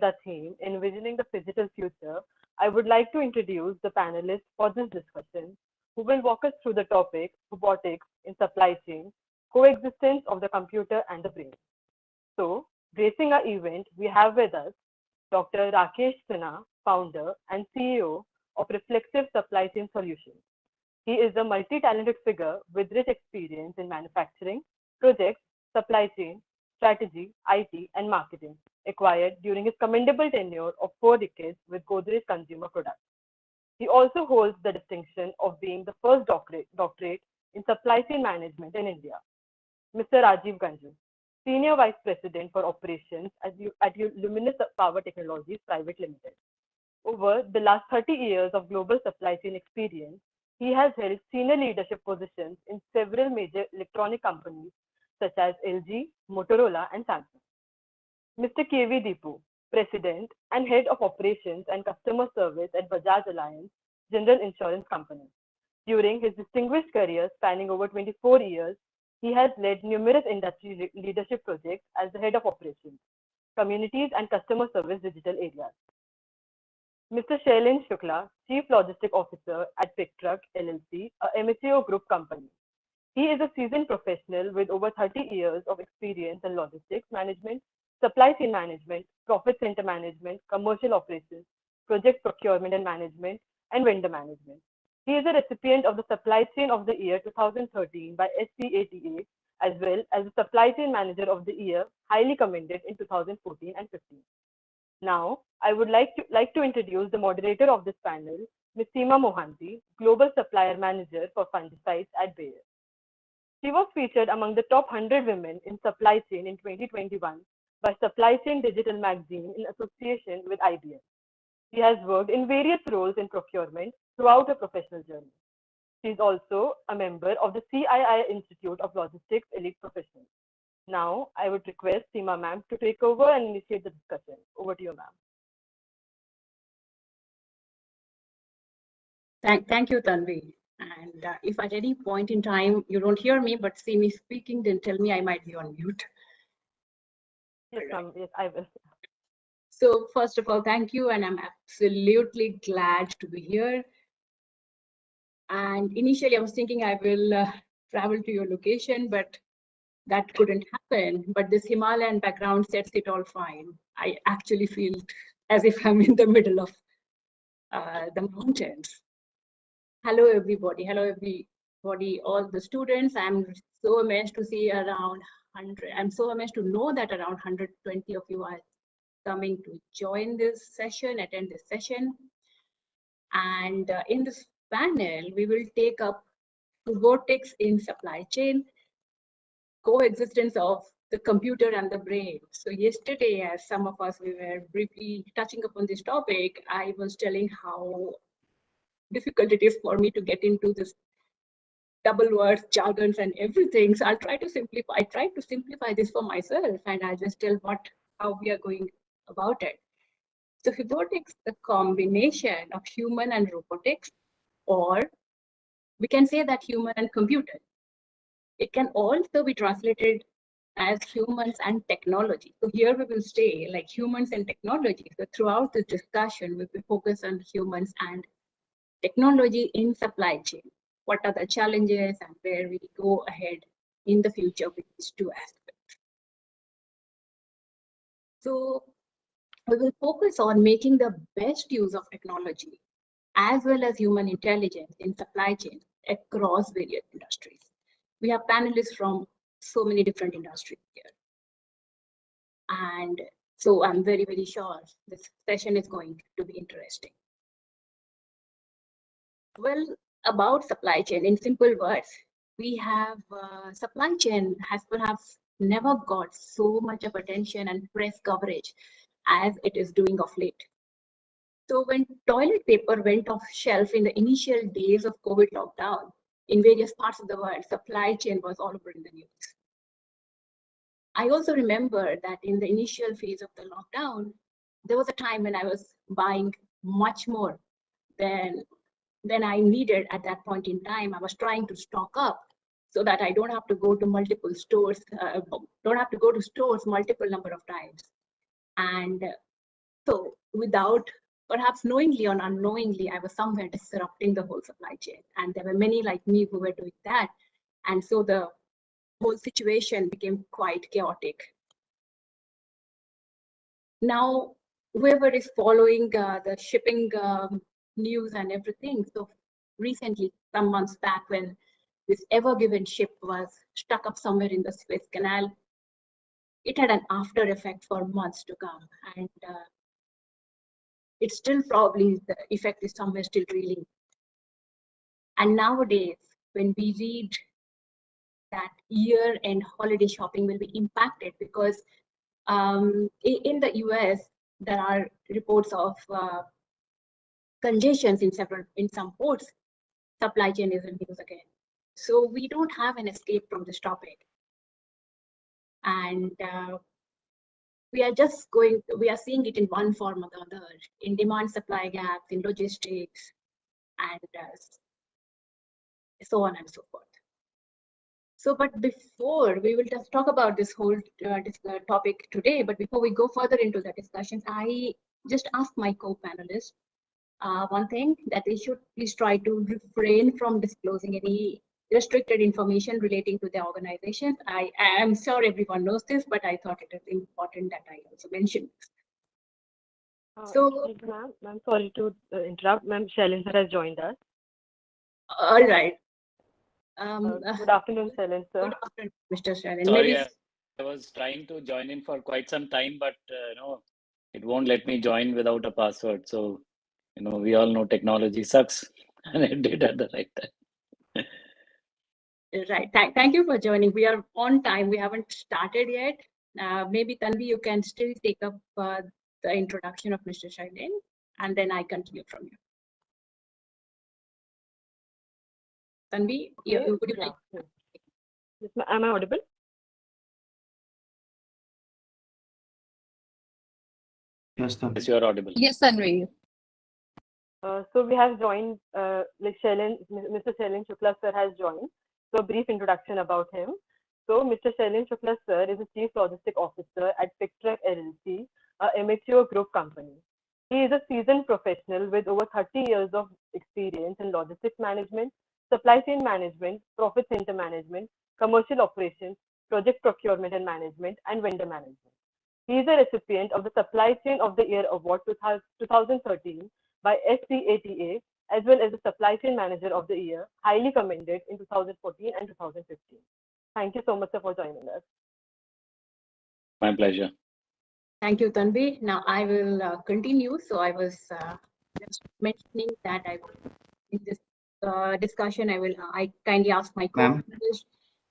the theme, Envisioning the Phygital Future, I would like to introduce the panelists for this discussion, who will walk us through the topic robotics in supply chain, coexistence of the computer and the brain. So, gracing our event, we have with us Dr. Rakesh Sinha, founder and CEO of Reflexive Supply Chain Solutions. He is a multi-talented figure with rich experience in manufacturing, projects, supply chain, strategy, IT, and marketing, acquired during his commendable tenure of 4 decades with Godrej Consumer Products. He also holds the distinction of being the first doctorate in supply chain management in India. Mr. Rajiv Ganju, Senior Vice President for Operations at Luminous Power Technologies Private Limited. Over the last 30 years of global supply chain experience, he has held senior leadership positions in several major electronic companies such as LG, Motorola, and Samsung. Mr. KV Deepu, President and Head of Operations and Customer Service at Bajaj Allianz General Insurance Company. During his distinguished career spanning over 24 years, he has led numerous industry leadership projects as the Head of Operations, Communities and Customer Service Digital Areas. Mr. Shailendra Shukla, Chief Logistic Officer at Pick Truck LLC, a MHAO Group company. He is a seasoned professional with over 30 years of experience in logistics management, supply chain management, profit center management, commercial operations, project procurement and management, and vendor management. He is a recipient of the Supply Chain of the Year 2013 by SCATA, as well as the Supply Chain Manager of the Year, highly commended in 2014 and 15. Now, I would like to introduce the moderator of this panel, Ms. Seema Mohanty, Global Supplier Manager for Fungicides at Bayer. She was featured among the top 100 women in supply chain in 2021 by Supply Chain Digital magazine in association with IBM. She has worked in various roles in procurement throughout her professional journey. She is also a member of the CII Institute of Logistics Elite Professionals. Now, I would request Seema ma'am to take over and initiate the discussion. Over to you, ma'am. Thank you, Tanvi. And if at any point in time you don't hear me but see me speaking, then tell me I might be on mute. Yes, ma'am. Yes, I will. So first of all, thank you, and I'm absolutely glad to be here. And initially, I was thinking I will travel to your location, but that couldn't happen. But this Himalayan background sets it all fine. I actually feel as if I'm in the middle of the mountains. Hello, everybody. Hello, everybody, all the students. I'm so amazed to see around 100. I'm so amazed to know that around 120 of you are coming to join this session, attend this session. And in this panel, we will take up robotics in supply chain, coexistence of the computer and the brain. So yesterday, as some of us, we were briefly touching upon this topic, I was telling how difficult it is for me to get into this double words, jargons, and everything. So I'll try to simplify. I tried to simplify this for myself, and I'll just tell how we are going about it. So robotics, the combination of human and robotics, or we can say that human and computer. It can also be translated as humans and technology. So here we will stay like humans and technology. So throughout this discussion, we will focus on humans and technology in supply chain. What are the challenges and where we go ahead in the future with these two aspects. So we will focus on making the best use of technology as well as human intelligence in supply chain across various industries. We have panelists from so many different industries here. And so I'm very, very sure this session is going to be interesting. Well, about supply chain, in simple words, we have supply chain has perhaps never got so much of attention and press coverage as it is doing of late. So when toilet paper went off shelf in the initial days of COVID lockdown in various parts of the world, supply chain was all over in the news. I also remember that in the initial phase of the lockdown, there was a time when I was buying much more than I needed at that point in time. I was trying to stock up so that I don't have to go to multiple stores, don't have to go to stores multiple number of times. And So without perhaps knowingly or unknowingly, I was somewhere disrupting the whole supply chain. And there were many like me who were doing that. And so the whole situation became quite chaotic. Now, whoever is following the shipping news and everything, so recently, some months back, when this Ever Given ship was stuck up somewhere in the Suez Canal, it had an after effect for months to come. And it's still probably, the effect is somewhere still reeling. And nowadays, when we read that year-end holiday shopping will be impacted because in the US, there are reports of congestions in some ports. Supply chain is in news again. So we don't have an escape from this topic. And we are seeing it in one form or the other, in demand supply gaps, in logistics, and so on and so forth. So, but before we will just talk about this whole topic today, but before we go further into the discussion, I just asked my co-panelists one thing, that they should please try to refrain from disclosing any restricted information relating to the organization. I am sure everyone knows this, but I thought it is important that I also mention this. So, ma'am, I'm sorry to interrupt. Ma'am, Shailin sir has joined us. All right. Good afternoon, Shailin sir. Good afternoon, Mr. Shailin. Sorry, I was trying to join in for quite some time, but it won't let me join without a password. So, we all know technology sucks, and it did at the right time. Right. Thank you for joining. We are on time. We haven't started yet. Maybe Tanvi, you can still take up the introduction of Mr. Shailin, and then I continue from you. Tanvi, would you like? Yes, am I audible? Yes, you are audible. Yes, Tanvi. So we have joined, like Mr. Shailin Shukla sir has joined. So a brief introduction about him. So Mr. Shailin Shukla sir is a Chief Logistic Officer at Pictrek LLC, a immature group company. He is a seasoned professional with over 30 years of experience in logistics management, supply chain management, profit center management, commercial operations, project procurement and management, and vendor management. He is a recipient of the Supply Chain of the Year Award 2013 by SCATA, as well as the Supply Chain Manager of the Year, highly commended in 2014 and 2015. Thank you so much, sir, for joining us. My pleasure. Thank you, Tanvi. Now I will continue. So I was just mentioning that in this discussion, I kindly ask my co-panelists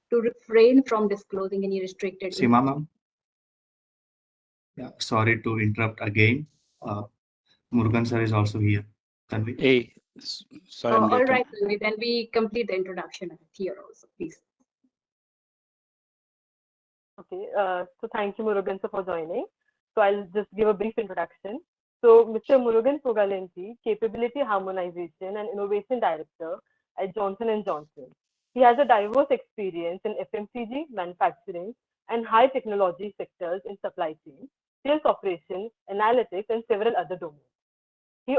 to refrain from disclosing any restricted. Seema, ma'am. Yeah, sorry to interrupt again. Murugan sir is also here. Tanvi. Hey, sorry. All right, Tanvi, then we complete the introduction here also, please. Okay, so thank you, Murugan sir, for joining. So I'll just give a brief introduction. So Mr. Murugan Pugalenti, Capability Harmonization and Innovation Director at Johnson & Johnson. He has a diverse experience in FMCG, manufacturing, and high technology sectors in supply chain, sales operations, analytics, and several other domains. He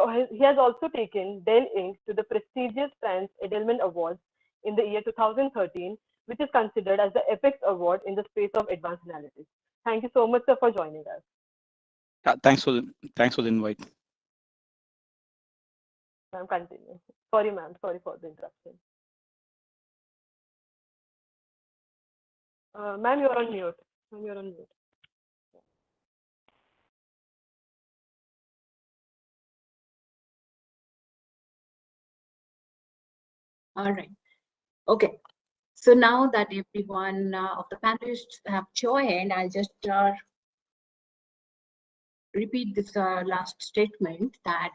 has also taken Dell Inc. to the prestigious France Edelman Awards in the year 2013, which is considered as the Apex Award in the space of advanced analytics. Thank you so much, sir, for joining us. Thanks for the invite. Ma'am, continue. Sorry, ma'am. Sorry for the interruption. Ma'am, you're on mute. Ma'am, you're on mute. All right. Okay. So now that everyone of the panelists have joined, I'll just repeat this last statement that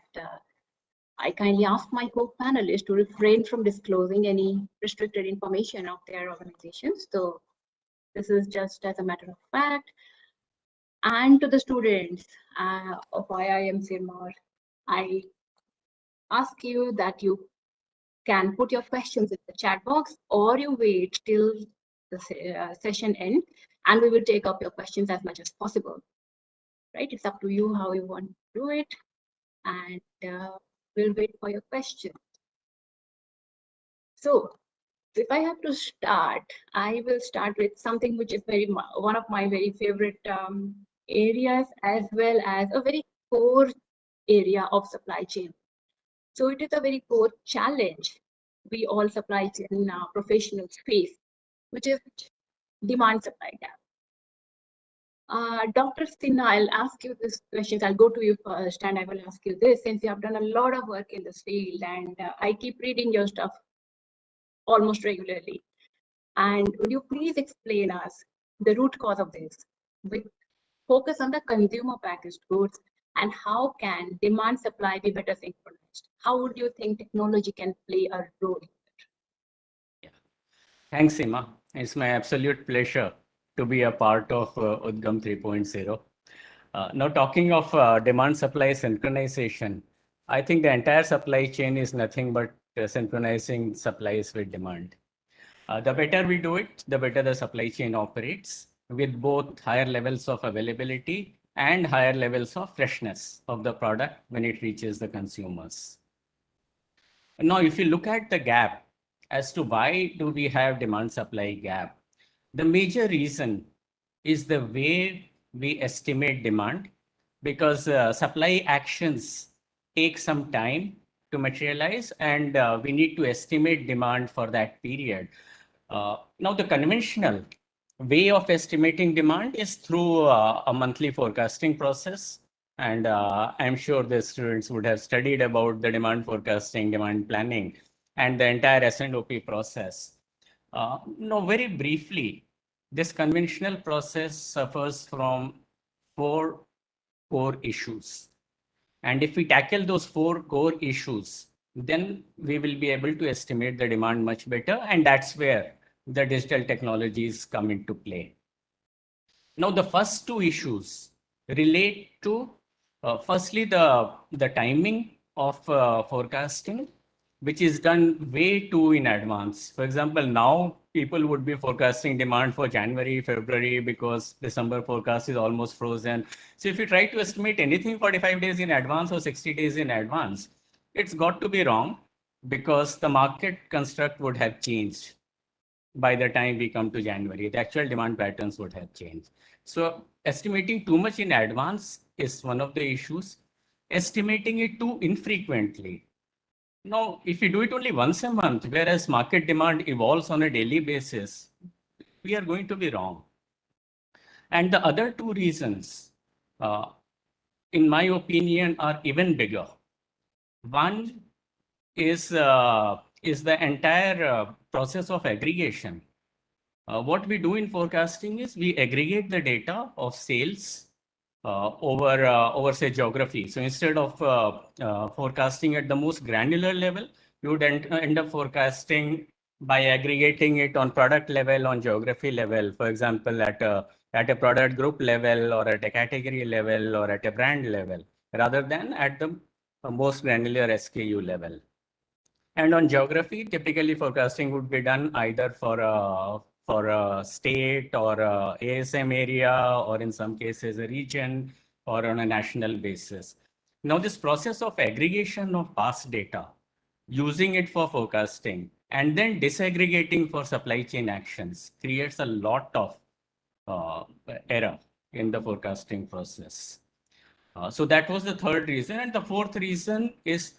I kindly ask my co-panelists to refrain from disclosing any restricted information of their organizations. So this is just as a matter of fact. And to the students of IIM Sirmaur, I ask you that you can put your questions in the chat box, or you wait till the session end, and we will take up your questions as much as possible. Right? It's up to you how you want do it, and we'll wait for your question. So if I have to start, I will start with something which is one of my very favorite areas, as well as a very core area of supply chain. So it is a very core challenge we all supply chain professionals face, which is demand supply gap. Dr. Sinha, I'll ask you this question. I'll go to you first, and I will ask you this, since you have done a lot of work in this field, and I keep reading your stuff almost regularly. And would you please explain us the root cause of this, with focus on the consumer packaged goods, and how can demand supply be better synchronized? How would you think technology can play a role? Thanks, Seema. It's my absolute pleasure to be a part of UDGAM 3.0. Now, talking of demand supply synchronization, I think the entire supply chain is nothing but synchronizing supplies with demand. The better we do it, the better the supply chain operates, with both higher levels of availability and higher levels of freshness of the product when it reaches the consumers. Now, if you look at the gap as to why do we have demand supply gap, the major reason is the way we estimate demand, because supply actions take some time to materialize, and we need to estimate demand for that period. Now, the conventional way of estimating demand is through a monthly forecasting process. And I'm sure the students would have studied about the demand forecasting, demand planning, and the entire S&OP process. Now, very briefly, this conventional process suffers from 4 core issues. And if we tackle those 4 core issues, then we will be able to estimate the demand much better. And that's where the digital technologies come into play. Now, the first 2 issues relate to, firstly, the timing of forecasting, which is done way too in advance. For example, now people would be forecasting demand for January, February, because December forecast is almost frozen. So if you try to estimate anything 45 days in advance or 60 days in advance, it's got to be wrong, because the market construct would have changed by the time we come to January. The actual demand patterns would have changed. So estimating too much in advance is one of the issues. Estimating it too infrequently. Now, if you do it only once a month, whereas market demand evolves on a daily basis, we are going to be wrong. And the other 2 reasons, in my opinion, are even bigger. One is the entire process of aggregation. What we do in forecasting is we aggregate the data of sales over say geography. So instead of forecasting at the most granular level, you would end up forecasting by aggregating it on product level, on geography level, for example, at a product group level, or at a category level, or at a brand level, rather than at the most granular SKU level. And on geography, typically forecasting would be done either for a state or a ASM area, or in some cases a region, or on a national basis. Now, this process of aggregation of past data, using it for forecasting, and then disaggregating for supply chain actions creates a lot of error in the forecasting process. So that was the 3rd reason. And the 4th reason is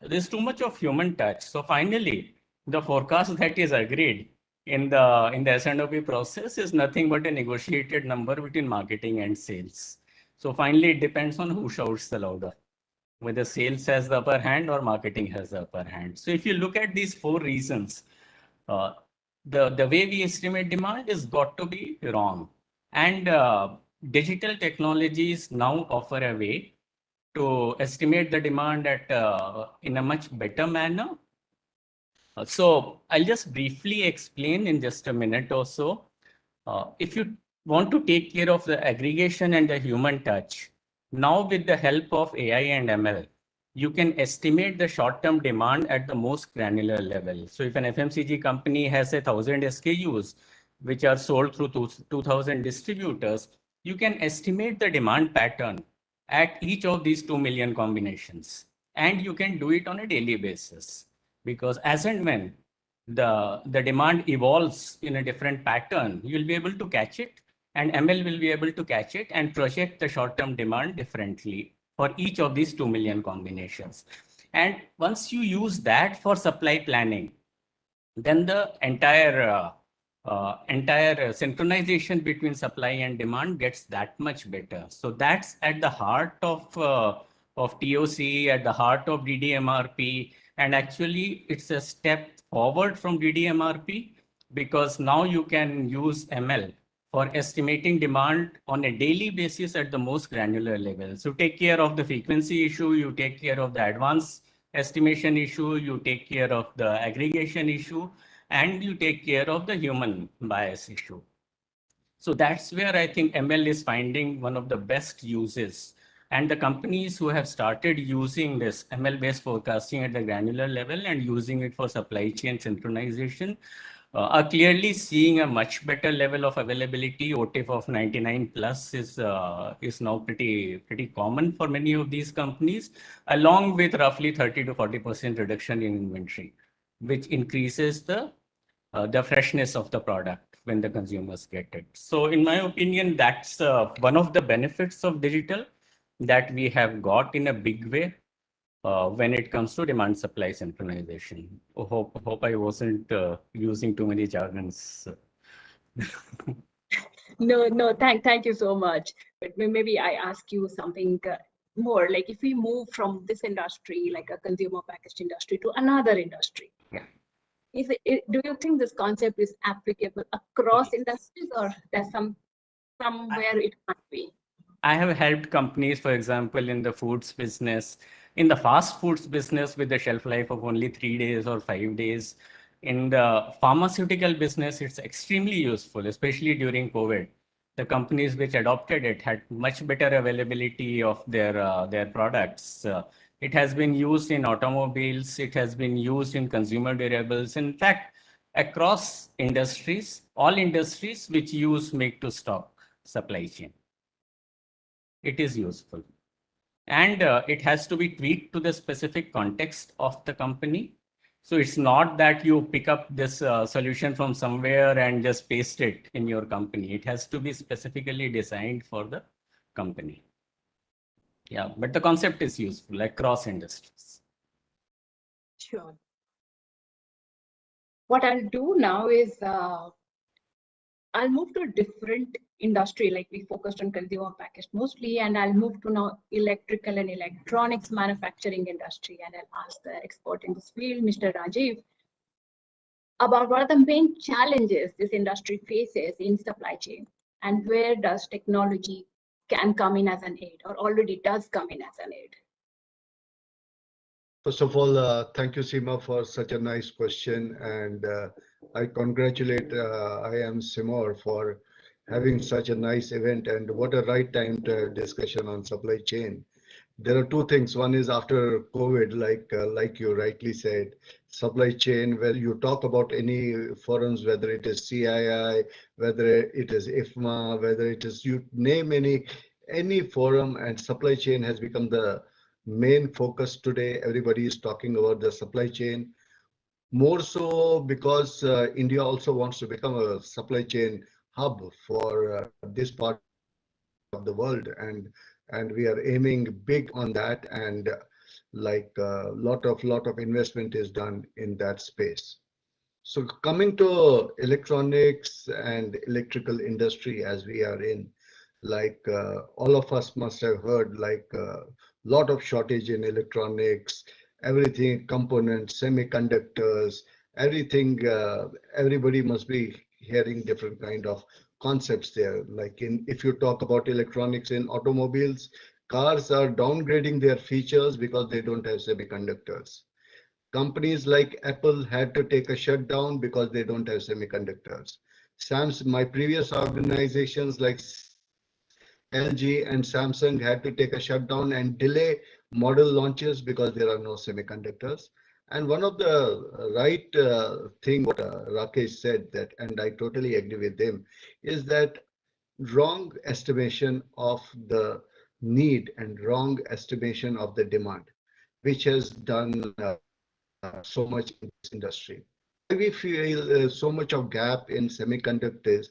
there's too much of human touch. So finally, the forecast that is agreed in the S&OP process is nothing but a negotiated number between marketing and sales. So finally, it depends on who shouts the louder, whether sales has the upper hand or marketing has the upper hand. So if you look at these 4 reasons, the way we estimate demand is got to be wrong. And digital technologies now offer a way to estimate the demand in a much better manner. So I'll just briefly explain in just a minute or so. If you want to take care of the aggregation and the human touch, now with the help of AI and ML, you can estimate the short-term demand at the most granular level. So if an FMCG company has 1,000 SKUs, which are sold through 2,000 distributors, you can estimate the demand pattern at each of these 2 million combinations. And you can do it on a daily basis, because as and when the demand evolves in a different pattern, you'll be able to catch it, and ML will be able to catch it and project the short-term demand differently for each of these 2 million combinations. And once you use that for supply planning, then the entire synchronization between supply and demand gets that much better. So that's at the heart of TOC, at the heart of DDMRP, and actually it's a step forward from DDMRP, because now you can use ML for estimating demand on a daily basis at the most granular level. So take care of the frequency issue, you take care of the advanced estimation issue, you take care of the aggregation issue, and you take care of the human bias issue. So that's where I think ML is finding one of the best uses. And the companies who have started using this ML-based forecasting at the granular level and using it for supply chain synchronization are clearly seeing a much better level of availability. OTIF of 99 plus is now pretty common for many of these companies, along with roughly 30 to 40% reduction in inventory, which increases the freshness of the product when the consumers get it. So in my opinion, that's one of the benefits of digital that we have got in a big way when it comes to demand supply synchronization. Hope I wasn't using too many jargons. No, thank you so much. But maybe I ask you something more, like if we move from this industry, like a consumer packaged industry, to another industry. Yeah. Do you think this concept is applicable across industries, or there's somewhere it can't be? I have helped companies, for example, in the foods business, in the fast foods business with a shelf life of only 3 days or 5 days. In the pharmaceutical business, it's extremely useful, especially during COVID. The companies which adopted it had much better availability of their products. It has been used in automobiles. It has been used in consumer durables. In fact, across industries, all industries which use make to stock supply chain, it is useful. And it has to be tweaked to the specific context of the company. So it's not that you pick up this solution from somewhere and just paste it in your company. It has to be specifically designed for the company. Yeah, but the concept is useful across industries. Sure. What I'll do now is I'll move to a different industry, like we focused on consumer packaged mostly, and I'll move to now electrical and electronics manufacturing industry, and I'll ask the expert in this field, Mr. Rajiv, about what are the main challenges this industry faces in supply chain, and where does technology can come in as an aid, or already does come in as an aid. First of all, thank you, Seema, for such a nice question. And I congratulate IIM Sirmaur for having such a nice event, and what a right time to discussion on supply chain. There are two things. One is after COVID, like you rightly said, supply chain, where you talk about any forums, whether it is CII, whether it is IFMA, whether it is, you name any forum, and supply chain has become the main focus today. Everybody is talking about the supply chain, more so because India also wants to become a supply chain hub for this part of the world, and we are aiming big on that, and like lot of investment is done in that space. So coming to electronics and electrical industry, as we are in, like all of us must have heard, like lot of shortage in electronics, everything, components, semiconductors, everything. Everybody must be hearing different kind of concepts there. Like if you talk about electronics in automobiles, cars are downgrading their features because they don't have semiconductors. Companies like Apple had to take a shutdown because they don't have semiconductors. My previous organizations like LG and Samsung had to take a shutdown and delay model launches because there are no semiconductors. And one of the right thing what Rakesh said, that, and I totally agree with him, is that wrong estimation of the need and wrong estimation of the demand, which has done so much in this industry. Why we feel so much of gap in semiconductors?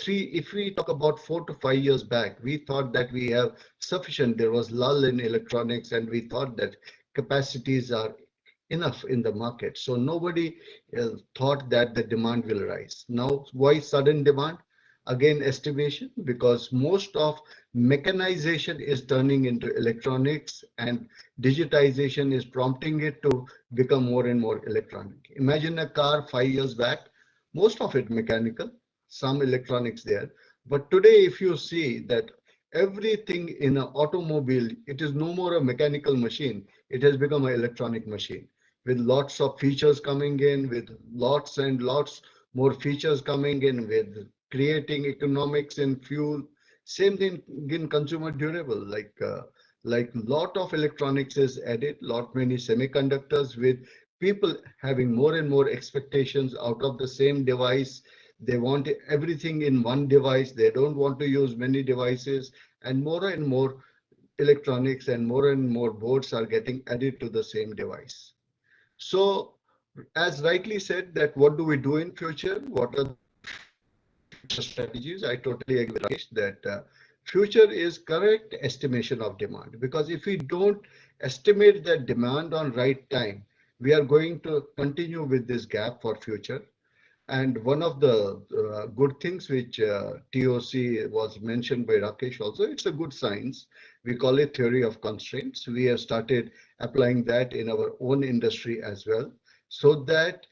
If we talk about 4 to 5 years back, we thought that we have sufficient. There was lull in electronics, and we thought that capacities are enough in the market. So nobody thought that the demand will rise. Now, why sudden demand? Again, estimation, because most of mechanization is turning into electronics, and digitization is prompting it to become more and more electronic. Imagine a car 5 years back, most of it mechanical, some electronics there. But today, if you see that everything in an automobile, it is no more a mechanical machine. It has become an electronic machine with lots of features coming in, with lots and lots more features coming in, with creating economics in fuel. Same thing in consumer durable, like lot of electronics is added, lot many semiconductors, with people having more and more expectations out of the same device. They want everything in one device. They don't want to use many devices, and more electronics and more boards are getting added to the same device. So, as rightly said, that what do we do in future? What are the future strategies? I totally agree with Rakesh that future is correct estimation of demand, because if we don't estimate that demand on right time, we are going to continue with this gap for future. And one of the good things which TOC was mentioned by Rakesh also, it's a good science. We call it theory of constraints. We have started applying that in our own industry as well, so that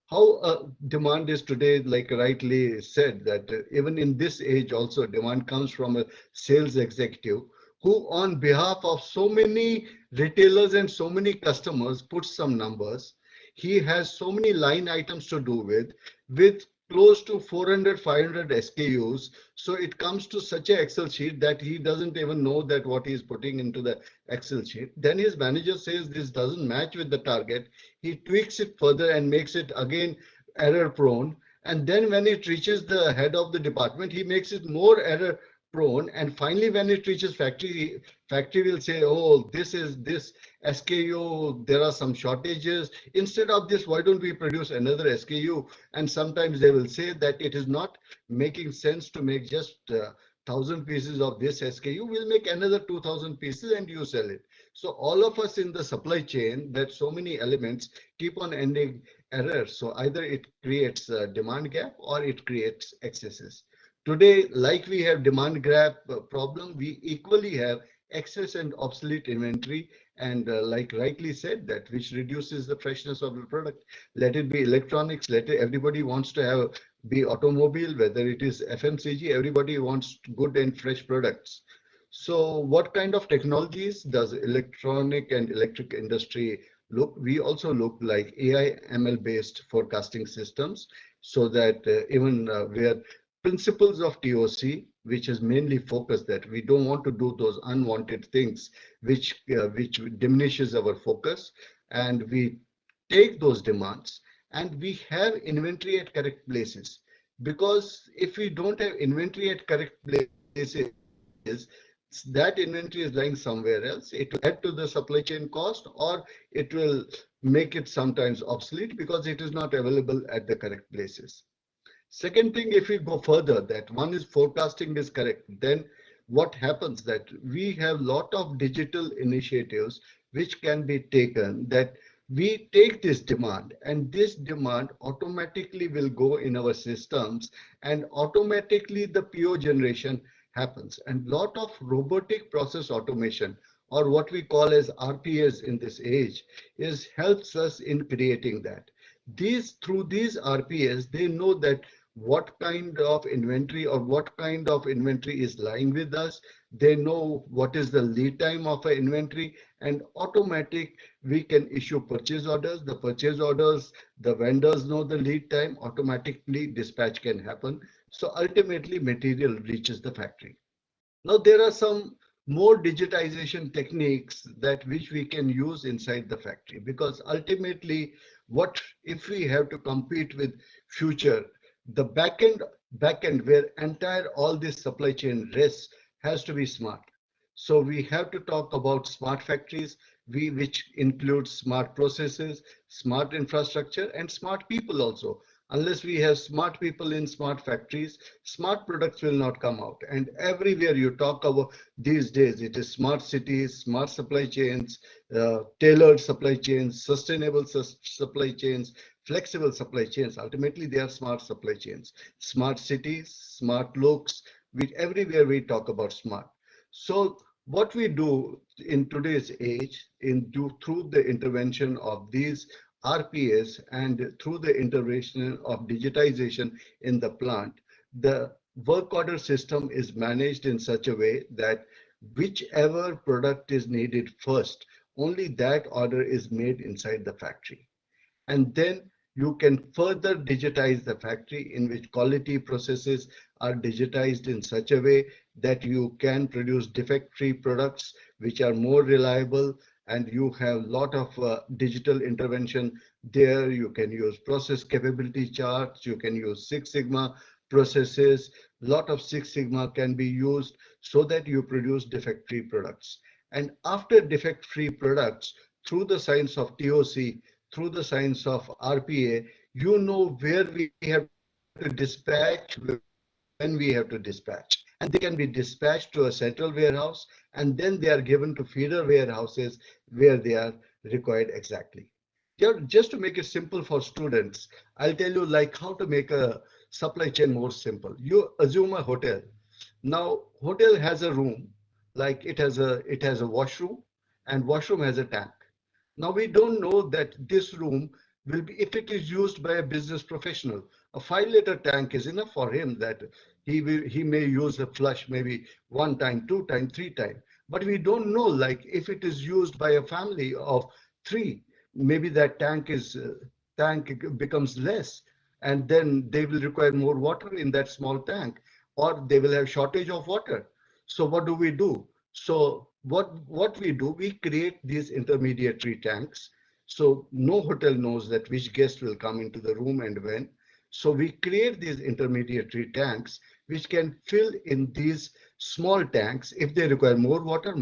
how demand is today, like rightly said, that even in this age also demand comes from a sales executive who on behalf of so many retailers and so many customers puts some numbers. He has so many line items to do with close to 400 500 SKUs. So it comes to such an Excel sheet that he doesn't even know that what he is putting into the Excel sheet. Then his manager says this doesn't match with the target. He tweaks it further and makes it again error prone. And then when it reaches the head of the department, he makes it more error prone. And finally, when it reaches factory will say, oh, this is this SKU, there are some shortages. Instead of this, why don't we produce another SKU? And sometimes they will say that it is not making sense to make just 1,000 pieces of this SKU. We'll make another 2,000 pieces and you sell it. So all of us in the supply chain, that so many elements keep on ending errors. So either it creates a demand gap or it creates excesses. Today, like we have demand gap problem, we equally have excess and obsolete inventory, and like rightly said, that which reduces the freshness of the product. Let it be electronics, let it, everybody wants to have be automobile, whether it is FMCG, everybody wants good and fresh products. So what kind of technologies does electronic and electric industry look? We also look like AI ML based forecasting systems, so that even where principles of TOC, which is mainly focused that we don't want to do those unwanted things, which diminishes our focus, and we take those demands and we have inventory at correct places. Because if we don't have inventory at correct places, that inventory is lying somewhere else. It will add to the supply chain cost, or it will make it sometimes obsolete because it is not available at the correct places. Second thing, if we go further, that one is forecasting is correct, then what happens that we have lot of digital initiatives which can be taken, that we take this demand and this demand automatically will go in our systems, and automatically the PO generation happens. And lot of robotic process automation, or what we call as RPAs in this age, is helps us in creating that. Through these RPAs, they know that what kind of inventory is lying with us. They know what is the lead time of an inventory, and automatic we can issue purchase orders. The purchase orders, the vendors know the lead time, automatically dispatch can happen. So ultimately material reaches the factory. Now there are some more digitization techniques that which we can use inside the factory, because ultimately what if we have to compete with future, the backend where entire all this supply chain risks has to be smart. So we have to talk about smart factories, which includes smart processes, smart infrastructure, and smart people also. Unless we have smart people in smart factories, smart products will not come out. And everywhere you talk about these days, it is smart cities, smart supply chains, tailored supply chains, sustainable supply chains, flexible supply chains. Ultimately, they are smart supply chains, smart cities, smart looks. Everywhere we talk about smart. So what we do in today's age through the intervention of these RPS and through the intervention of digitization in the plant, the work order system is managed in such a way that whichever product is needed first, only that order is made inside the factory. And then you can further digitize the factory in which quality processes are digitized in such a way that you can produce defect-free products which are more reliable, and you have a lot of digital intervention there. You can use process capability charts, you can use Six Sigma processes. A lot of Six Sigma can be used so that you produce defect-free products. And after defect-free products, through the science of TOC, through the science of RPA, you know where we have to dispatch, when we have to dispatch. And they can be dispatched to a central warehouse, and then they are given to feeder warehouses where they are required exactly. Just to make it simple for students, I'll tell you like how to make a supply chain more simple. You assume a hotel. Now, hotel has a room, like it has a washroom, and washroom has a tank. Now we don't know that this room will be, if it is used by a business professional, a 5 liter tank is enough for him, that he may use a flush maybe 1 time, 2 time, 3 time. But we don't know, like if it is used by a family of 3, maybe that tank becomes less, and then they will require more water in that small tank, or they will have shortage of water. So what do we do? So what we do, we create these intermediary tanks. So no hotel knows that which guest will come into the room and when. So we create these intermediary tanks which can fill in these small tanks. If they require more water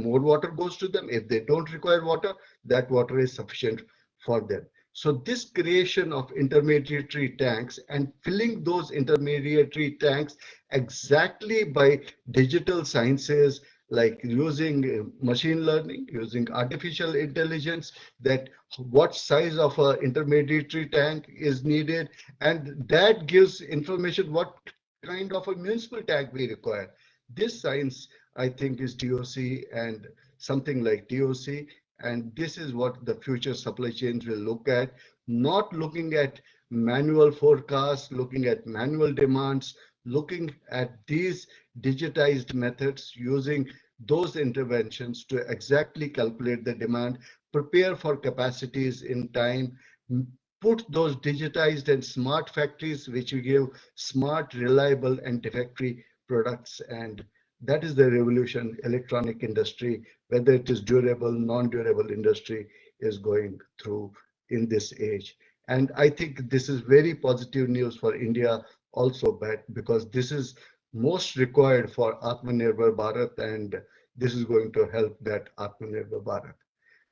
goes to them. If they don't require water, that water is sufficient for them. So this creation of intermediary tanks and filling those intermediary tanks exactly by digital sciences, like using machine learning, using artificial intelligence, that what size of a intermediary tank is needed, and that gives information what kind of a municipal tank we require. This science, I think, is TOC and something like TOC, and this is what the future supply chains will look at, not looking at manual forecasts, looking at manual demands, looking at these digitized methods, using those interventions to exactly calculate the demand, prepare for capacities in time, put those digitized and smart factories which will give smart, reliable, and defect-free products. And that is the revolution electronic industry, whether it is durable, non-durable industry, is going through in this age. And I think this is very positive news for India also, but because this is most required for Atmanirbhar Bharat, and this is going to help that Atmanirbhar Bharat.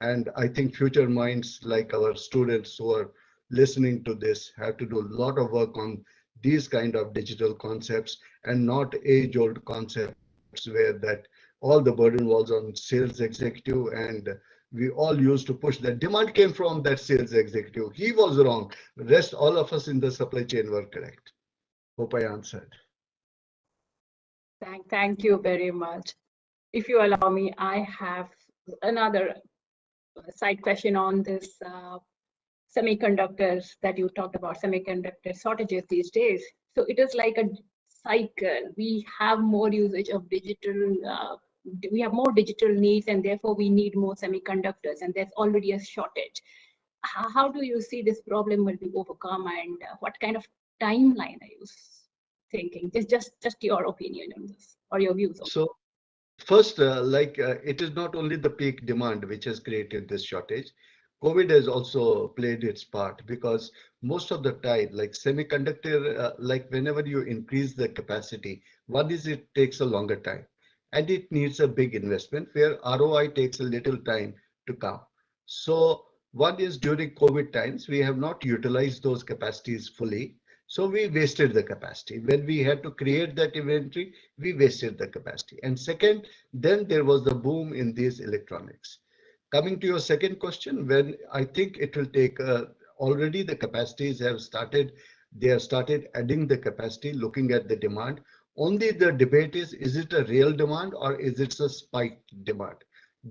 And I think future minds like our students who are listening to this have to do a lot of work on these kind of digital concepts, and not age-old concepts where that all the burden was on sales executive, and we all used to push that demand came from that sales executive. He was wrong. The rest, all of us in the supply chain were correct. Hope I answered. Thank you very much. If you allow me, I have another side question on this semiconductors that you talked about, semiconductor shortages these days. So it is like a cycle. We have more usage of digital, we have more digital needs, and therefore we need more semiconductors, and there's already a shortage. How do you see this problem will be overcome, and what kind of timeline are you thinking? Just your opinion on this, or your views on this. So first, it is not only the peak demand which has created this shortage. COVID has also played its part, because most of the time, like semiconductor, like whenever you increase the capacity, one is it takes a longer time. and it needs a big investment where ROI takes a little time to come. So one is during COVID times, we have not utilized those capacities fully. So we wasted the capacity. When we had to create that inventory, we wasted the capacity. And second, then there was the boom in these electronics. Coming to your second question, when I think it will take, already the capacities have started, they have started adding the capacity, looking at the demand. Only the debate is it a real demand or is it a spiked demand?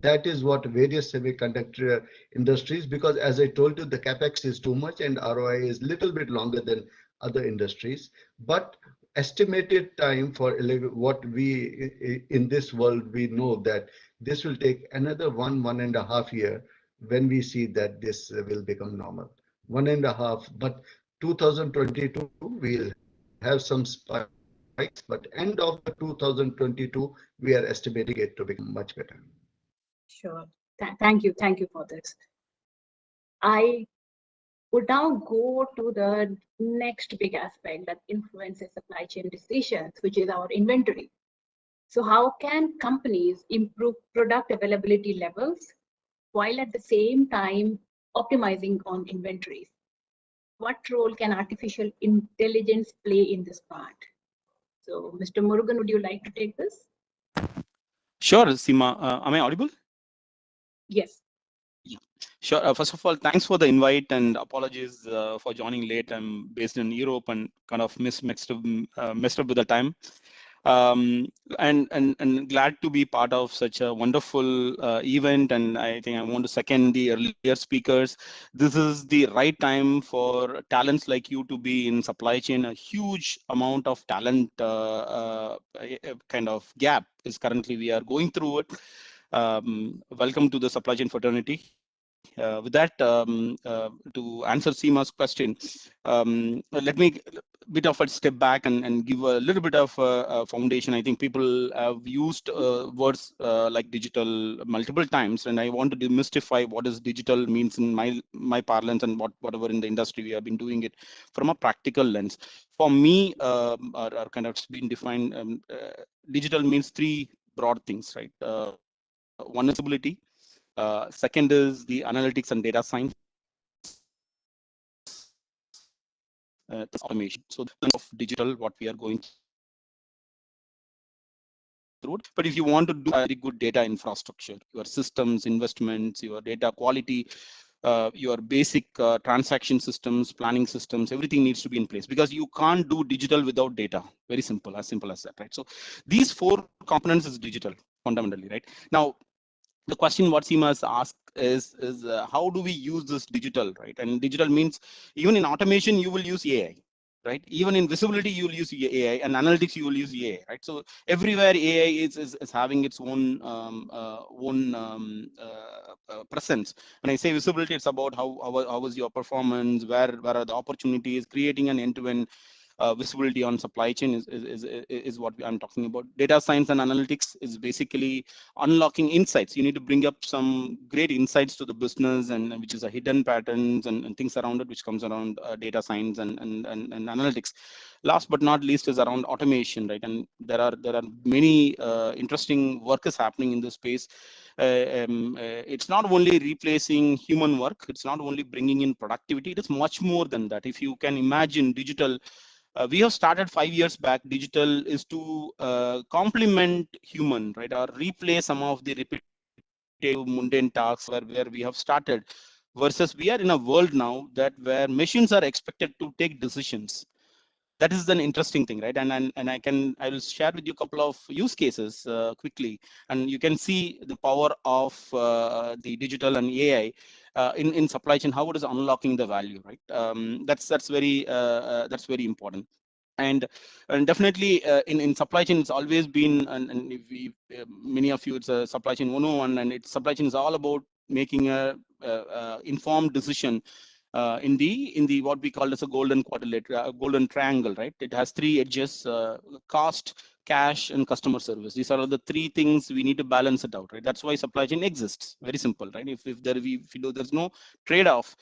That is what various semiconductor industries, because as I told you, the capex is too much and ROI is little bit longer than other industries. But estimated time for what we in this world, we know that this will take another 1.5 year when we see that this will become normal. 1.5, but 2022 we'll have some spikes, but end of the 2022 we are estimating it to become much better. Sure. Thank you. Thank you for this. I would now go to the next big aspect that influences supply chain decisions, which is our inventory. So how can companies improve product availability levels while at the same time optimizing on inventories? What role can artificial intelligence play in this part? So, Mr. Murugan, would you like to take this? Sure, Seema. Am I audible? Yes. Yeah, sure. First of all, thanks for the invite and apologies for joining late. I'm based in Europe and kind of messed up with the time. And glad to be part of such a wonderful event. And I think I want to second the earlier speakers. This is the right time for talents like you to be in supply chain. A huge amount of talent kind of gap is currently we are going through it. Welcome to the supply chain fraternity. With that, to answer Seema's question, let me bit of a step back and give a little bit of a foundation. I think people have used words like digital multiple times, and I want to demystify what is digital means in my parlance and whatever in the industry we have been doing it from a practical lens. For me, are kind of been defined. Digital means three broad things, right? One is visibility. Second is the analytics and data science. This automation. So of digital, what we are going through. But if you want to do a very good data infrastructure, your systems, investments, your data quality, your basic transaction systems, planning systems, everything needs to be in place because you can't do digital without data. Very simple as that, right? So these four components is digital fundamentally, right? Now, the question what Seema has asked is how do we use this digital, right? And digital means even in automation you will use AI, right? Even in visibility you will use AI, and analytics you will use AI, right? So everywhere AI is having its own presence. When I say visibility, it's about how is your performance, where are the opportunities, creating an end-to-end visibility on supply chain is what I'm talking about. Data science and analytics is basically unlocking insights. You need to bring up some great insights to the business, and which is a hidden patterns and things around it, which comes around data science and analytics. Last but not least is around automation, right? And there are many interesting work is happening in this space. It's not only replacing human work, it's not only bringing in productivity, it is much more than that. If you can imagine digital, we have started 5 years back. Digital is to complement human, right, or replace some of the repetitive mundane tasks where we have started, versus we are in a world now that where machines are expected to take decisions. That is an interesting thing, right? And I will share with you a couple of use cases quickly, and you can see the power of the digital and AI in supply chain, how it is unlocking the value, right? That's very important. And definitely in supply chain, it's always been, and if we many of you, it's a supply chain 101, and it's supply chain is all about making a informed decision in the what we call as a golden quadrilateral, golden triangle, right? It has three edges: cost, cash, and customer service. These are all the three things we need to balance it out, right? That's why supply chain exists. Very simple, right? If there's no trade-off,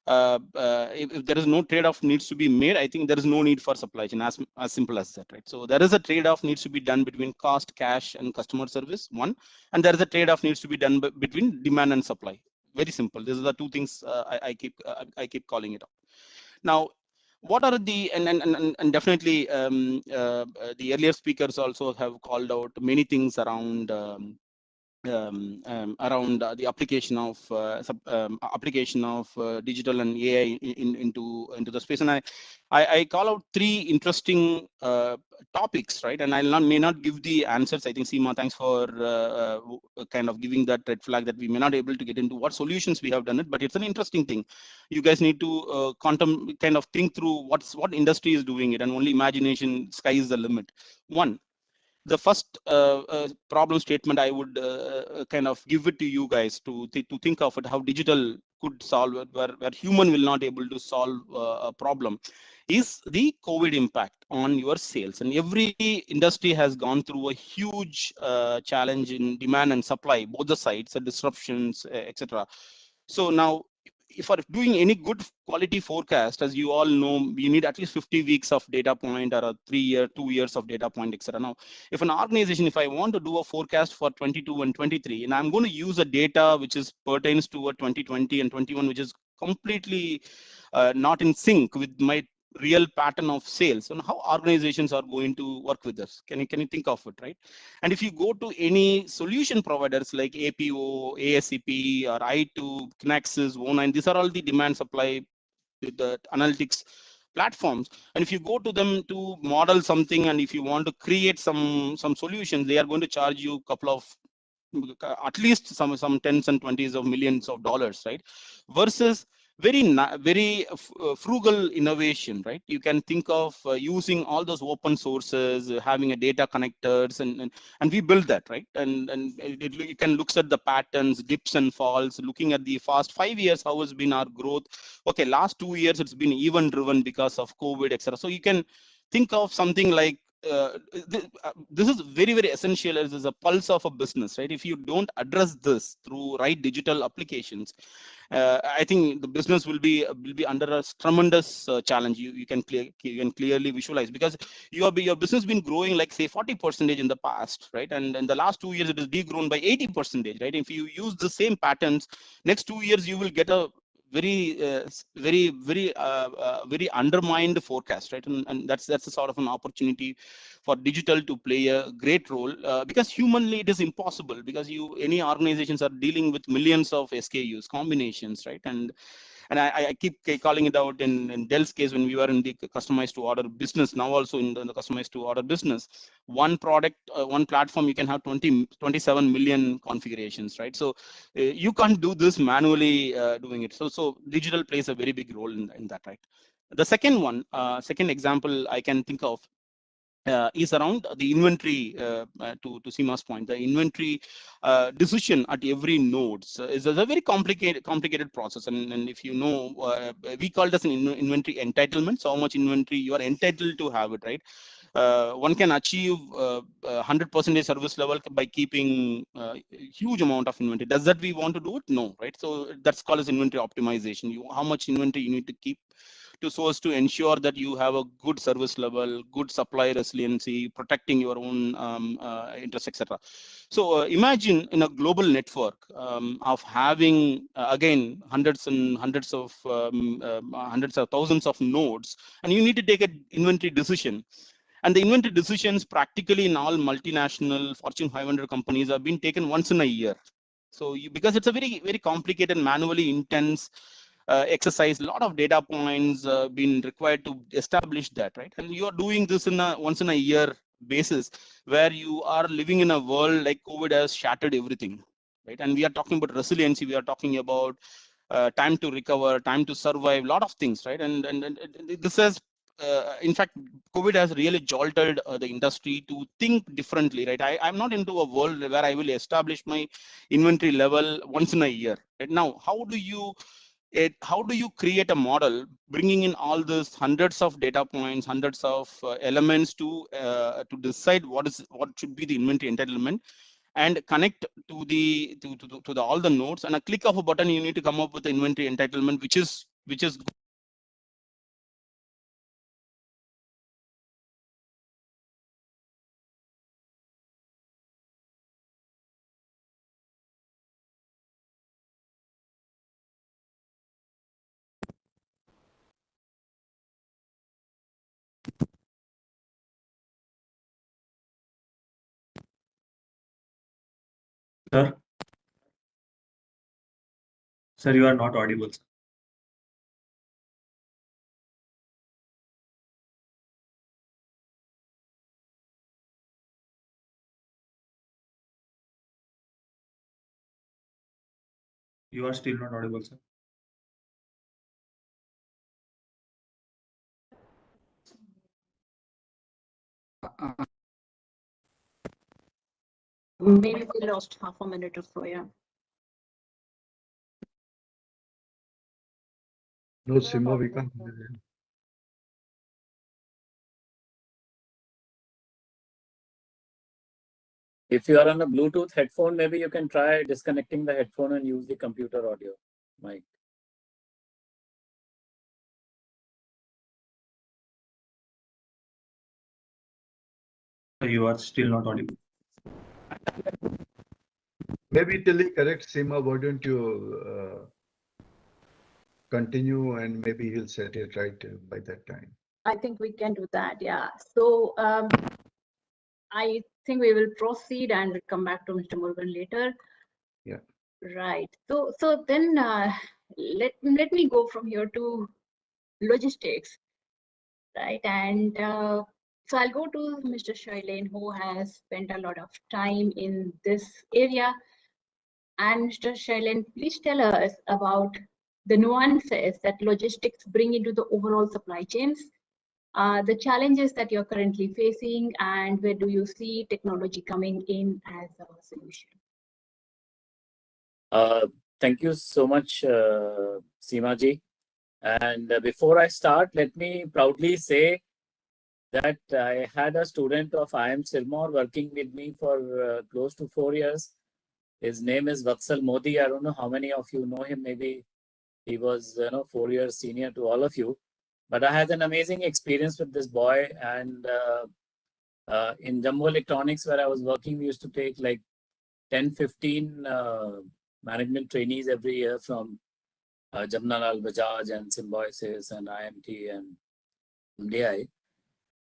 if there is no trade-off needs to be made, I think there is no need for supply chain, as simple as that, right? So there is a trade-off needs to be done between cost, cash, and customer service, one, and there is a trade-off needs to be done between demand and supply. Very simple. These are the two things I keep calling it out. Now, what are the and definitely the earlier speakers also have called out many things around the application of digital and AI into the space, and I call out three interesting topics, right? And may not give the answers. I think Seema, thanks for kind of giving that red flag that we may not be able to get into what solutions we have done it, but it's an interesting thing. You guys need to kind of think through what industry is doing it, and only imagination, sky is the limit. One, the first problem statement I would kind of give it to you guys to think of it, how digital could solve it, where human will not able to solve a problem, is the COVID impact on your sales. And every industry has gone through a huge challenge in demand and supply, both the sides, the disruptions, etc. So now, if for doing any good quality forecast, as you all know, you need at least 50 weeks of data point, or a 2 years of data point, etc. Now, if an organization, if I want to do a forecast for 22 and 23, and I'm going to use a data which is pertains to a 2020 and 21, which is completely not in sync with my real pattern of sales, and how organizations are going to work with us. Can you think of it, right? And if you go to any solution providers like APO, ASCP, or I2, Kinaxis, O9, these are all the demand supply with the analytics platforms. And if you go to them to model something, and if you want to create some solutions, they are going to charge you a couple of at least some tens and twenties of millions of dollars, right? Versus very frugal innovation, right? You can think of using all those open sources, having a data connectors, and we build that, right? And you can look at the patterns, dips and falls, looking at the past 5 years, how has been our growth. Okay, last 2 years it's been even driven because of COVID, etc. So you can think of something like this is very essential. As is a pulse of a business, right? If you don't address this through right digital applications, I think the business will be under a tremendous challenge. You can clearly visualize, because your business been growing like say 40% in the past, right? And in the last 2 years it is degrown by 80%, right? If you use the same patterns, next 2 years you will get a very undermined forecast, right? And that's a sort of an opportunity for digital to play a great role, because humanly it is impossible, because any organizations are dealing with millions of SKUs combinations, right? And I keep calling it out in Dell's case, when we were in the customized to order business, now also in the customized to order business, one product, one platform, you can have 27 million configurations, right? So you can't do this manually doing it. So digital plays a very big role in that, right? The second one, second example I can think of is around the inventory. To Seema's point, the inventory decision at every nodes is a very complicated process. And if you know, we call it as an inventory entitlement. So how much inventory you are entitled to have it, right? One can achieve 100% service level by keeping a huge amount of inventory. Does that we want to do it? No, right? So that's called as inventory optimization. How much inventory you need to keep so as to ensure that you have a good service level, good supply resiliency, protecting your own interests, etc. So imagine in a global network of having again hundreds of thousands of nodes, and you need to take an inventory decision. And the inventory decisions practically in all multinational Fortune 500 companies have been taken once in a year. So because it's a very complicated, manually intense exercise, a lot of data points been required to establish that, right? And you are doing this in a once in a year basis, where you are living in a world like COVID has shattered everything, right? And we are talking about resiliency, we are talking about time to recover, time to survive, a lot of things, right? And this has in fact, COVID has really jolted the industry to think differently, right? I'm not into a world where I will establish my inventory level once in a year, right? Now, how do you create a model bringing in all these hundreds of data points, hundreds of elements to decide what should be the inventory entitlement, and connect to all the nodes, and a click of a button you need to come up with the inventory entitlement, which is which is Sir, sir, you are not audible. Sir. You are still not audible, sir. Maybe we lost half a minute or so, yeah. No, Sima, we can't hear you. If you are on a Bluetooth headphone, maybe you can try disconnecting the headphone and use the computer audio mic. You are still not audible. Maybe till he corrects Sima, why don't you continue and maybe he'll set it right by that time. I think we can do that, yeah. So I think we will proceed and we'll come back to Mr. Murugan later. Yeah. Right. So then let me go from here to logistics, right? And so I'll go to Mr. Shailen, who has spent a lot of time in this area. And Mr. Shailen, please tell us about the nuances that logistics bring into the overall supply chains, the challenges that you're currently facing, and where do you see technology coming in as a solution? Thank you so much, Seema ji. And before I start, let me proudly say that I had a student of IIM Sirmaur working with me for close to 4 years. His name is Vatsal Modi. I don't know how many of you know him. Maybe he was 4 years senior to all of you. But I had an amazing experience with this boy. And in Jumbo Electronics, where I was working, we used to take like 10, 15 management trainees every year from Jamnalal Bajaj and Symbiosis and IMT and MDI.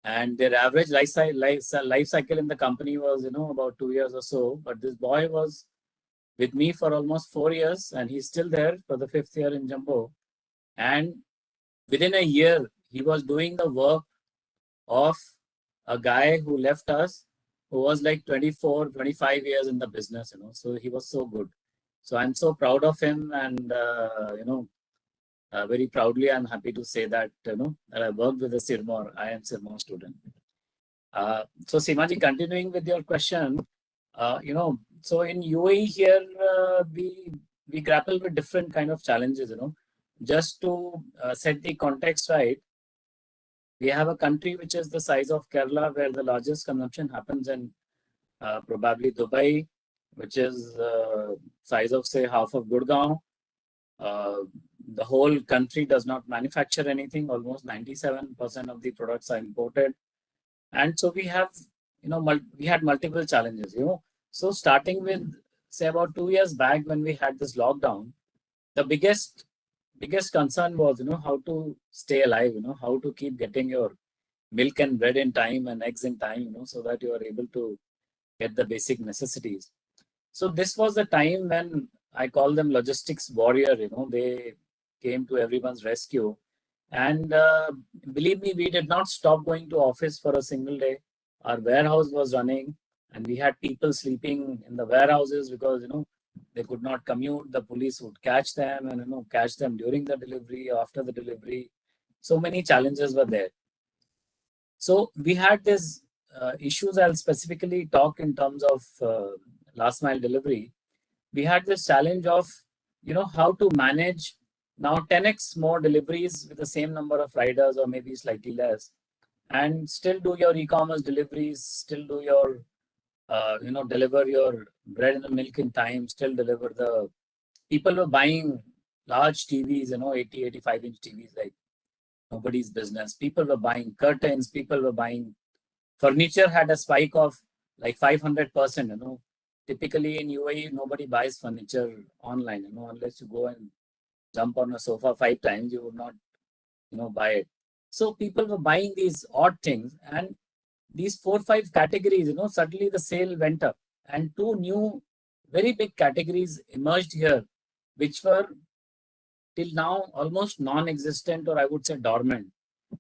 And their average life cycle in the company was, about 2 years or so. But this boy was with me for almost 4 years, and he's still there for the 5th year in Jumbo. And within a year, he was doing the work of a guy who left us, who was like 24, 25 years in the business, So he was so good. So I'm so proud of him, and very proudly, I'm happy to say that that I worked with a Sirmaur, IIM Sirmaur student. So Seemaji, continuing with your question, so in UAE here, we grapple with different kind of challenges, Just to set the context right, we have a country which is the size of Kerala, where the largest consumption happens in probably Dubai, which is size of say half of Gurgaon. The whole country does not manufacture anything. Almost 97% of the products are imported. And so we have, we had multiple challenges, So starting with, say, about 2 years back when we had this lockdown, the biggest concern was, how to stay alive, how to keep getting your milk and bread in time and eggs in time, so that you are able to get the basic necessities. So this was the time when I call them logistics warrior, they came to everyone's rescue. And believe me, we did not stop going to office for a single day. Our warehouse was running, and we had people sleeping in the warehouses because, they could not commute. The police would catch them and, catch them during the delivery, after the delivery. So many challenges were there. So we had these issues. I'll specifically talk in terms of last mile delivery. We had this challenge of, how to manage now 10x more deliveries with the same number of riders or maybe slightly less, and still do your e-commerce deliveries, still do your, deliver your bread and milk in time, still deliver the people were buying large TVs, 80, 85-inch TVs, like nobody's business. People were buying curtains, people were buying furniture, had a spike of like 500%. Typically in UAE, nobody buys furniture online, unless you go and jump on a sofa 5 times, you would not, buy it. So people were buying these odd things, and these 4-5 categories, suddenly the sale went up, and 2 new very big categories emerged here, which were till now almost non-existent, or I would say dormant.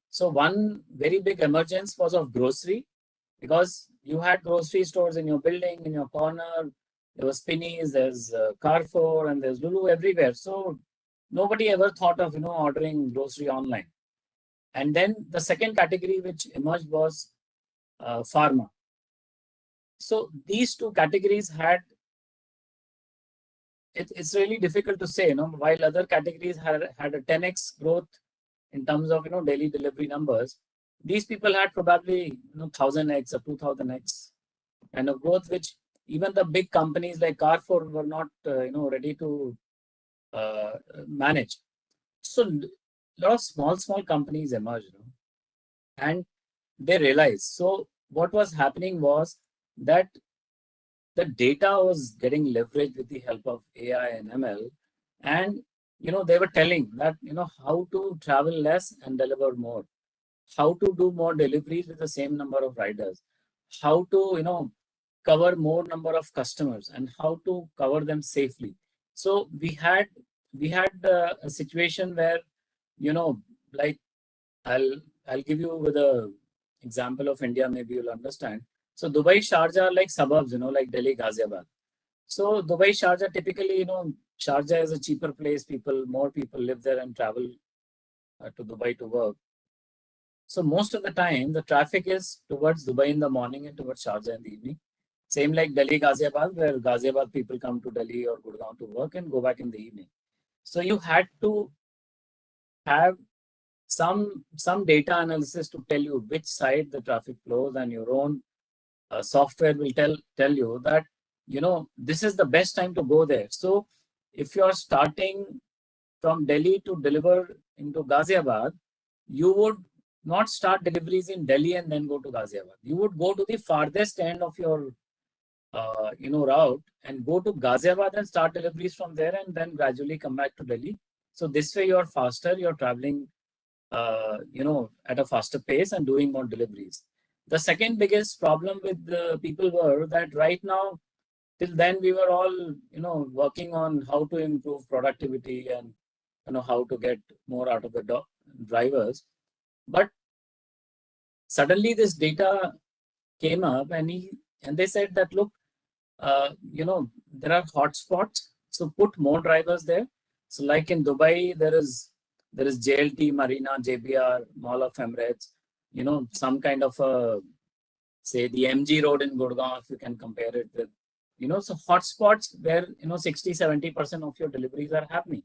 So one very big emergence was of grocery, because you had grocery stores in your building, in your corner. There was Spinneys, there's Carrefour, and there's Lulu everywhere. So nobody ever thought of ordering grocery online. And then the second category which emerged was pharma. So these 2 categories had, it's really difficult to say, while other categories had a 10x growth in terms of daily delivery numbers, these people had probably 1000x or 2000x kind of growth, which even the big companies like Carrefour were not ready to manage. So a lot of small companies emerged, and they realized. So what was happening was that the data was getting leveraged with the help of AI and ML, and they were telling that how to travel less and deliver more, how to do more deliveries with the same number of riders, how to cover more number of customers, and how to cover them safely. So we had a situation where like I'll give you with a example of India, maybe you'll understand. So Dubai, Sharjah are like suburbs, like Delhi, Ghaziabad. So Dubai, Sharjah, typically, Sharjah is a cheaper place. More people live there and travel to Dubai to work. So most of the time, the traffic is towards Dubai in the morning and towards Sharjah in the evening. Same like Delhi, Ghaziabad, where Ghaziabad people come to Delhi or Gurgaon to work and go back in the evening. So you had to have some data analysis to tell you which side the traffic flows, and your own software will tell you that this is the best time to go there. So if you are starting from Delhi to deliver into Ghaziabad, you would not start deliveries in Delhi and then go to Ghaziabad. You would go to the farthest end of your route and go to Ghaziabad and start deliveries from there, and then gradually come back to Delhi. So this way you're faster, you're traveling at a faster pace and doing more deliveries. The second biggest problem with the people were that right now, till then we were all, working on how to improve productivity and, how to get more out of the drivers. But suddenly this data came up, and they said that, look, there are hotspots, so put more drivers there. So like in Dubai, there is JLT, Marina, JBR, Mall of Emirates, some kind of say the MG Road in Gurgaon, if you can compare it with, so hotspots where, 60-70% of your deliveries are happening.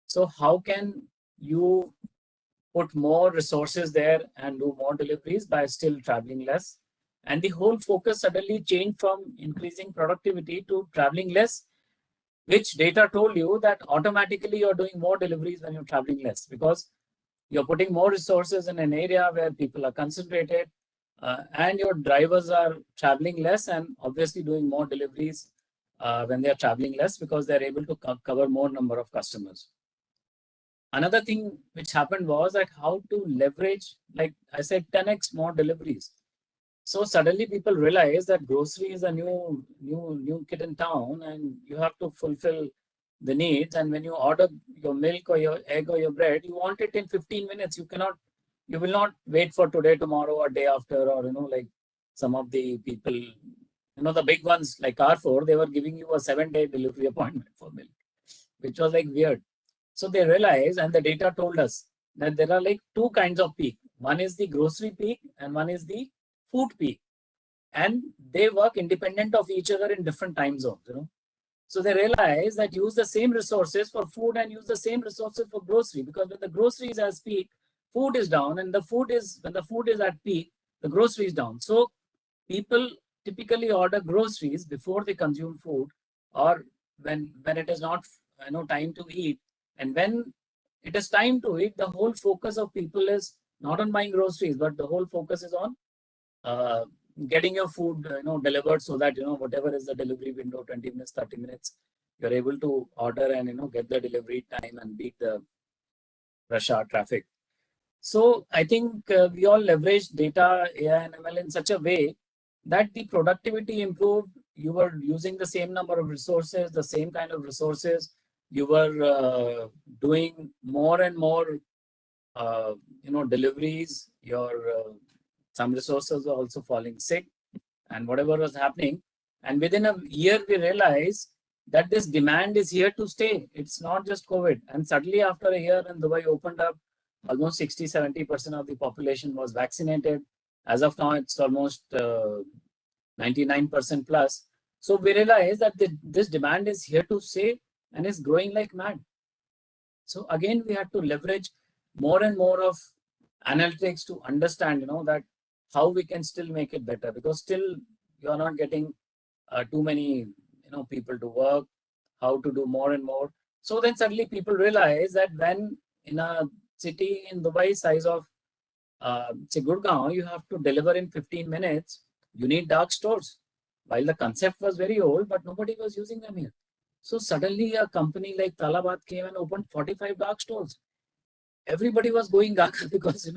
So how can you put more resources there and do more deliveries by still traveling less? And the whole focus suddenly changed from increasing productivity to traveling less, which data told you that automatically you're doing more deliveries when you're traveling less, because you're putting more resources in an area where people are concentrated, and your drivers are traveling less and obviously doing more deliveries when they're traveling less, because they're able to cover more number of customers. Another thing which happened was that how to leverage, like I said, 10x more deliveries. So suddenly people realize that grocery is a new kid in town, and you have to fulfill the needs. And when you order your milk or your egg or your bread, you want it in 15 minutes. You will not wait for today, tomorrow, or day after, or like some of the people, the big ones like Carrefour, they were giving you a 7-day delivery appointment for milk, which was like weird. So they realized, and the data told us, that there are like 2 kinds of peak. One is the grocery peak and one is the food peak. And they work independent of each other in different time zones, So they realize that use the same resources for food and use the same resources for grocery, because when the grocery is at peak, food is down, and when the food is at peak, the grocery is down. So people typically order groceries before they consume food, or when it is not time to eat, And when it is time to eat, the whole focus of people is not on buying groceries, but the whole focus is on getting your food, delivered, so that, whatever is the delivery window, 20 minutes, 30 minutes, you're able to order and, get the delivery time and beat the rush hour traffic. So I think we all leverage data, AI and ML in such a way that the productivity improved. You were using the same number of resources, the same kind of resources. You were doing more and more, deliveries. Some resources were also falling sick, and whatever was happening. And within a year, we realized that this demand is here to stay. It's not just COVID. And suddenly, after a year, when Dubai opened up, almost 60-70% of the population was vaccinated. As of now, it's almost 99% plus. So we realized that this demand is here to stay and is growing like mad. So again, we had to leverage more and more of analytics to understand, that how we can still make it better, because still you're not getting too many, people to work, how to do more and more. So then suddenly people realize that when in a city in Dubai size of, say Gurgaon, you have to deliver in 15 minutes, you need dark stores. While the concept was very old, but nobody was using them here. So suddenly a company like Talabat came and opened 45 dark stores. Everybody was going gaga because,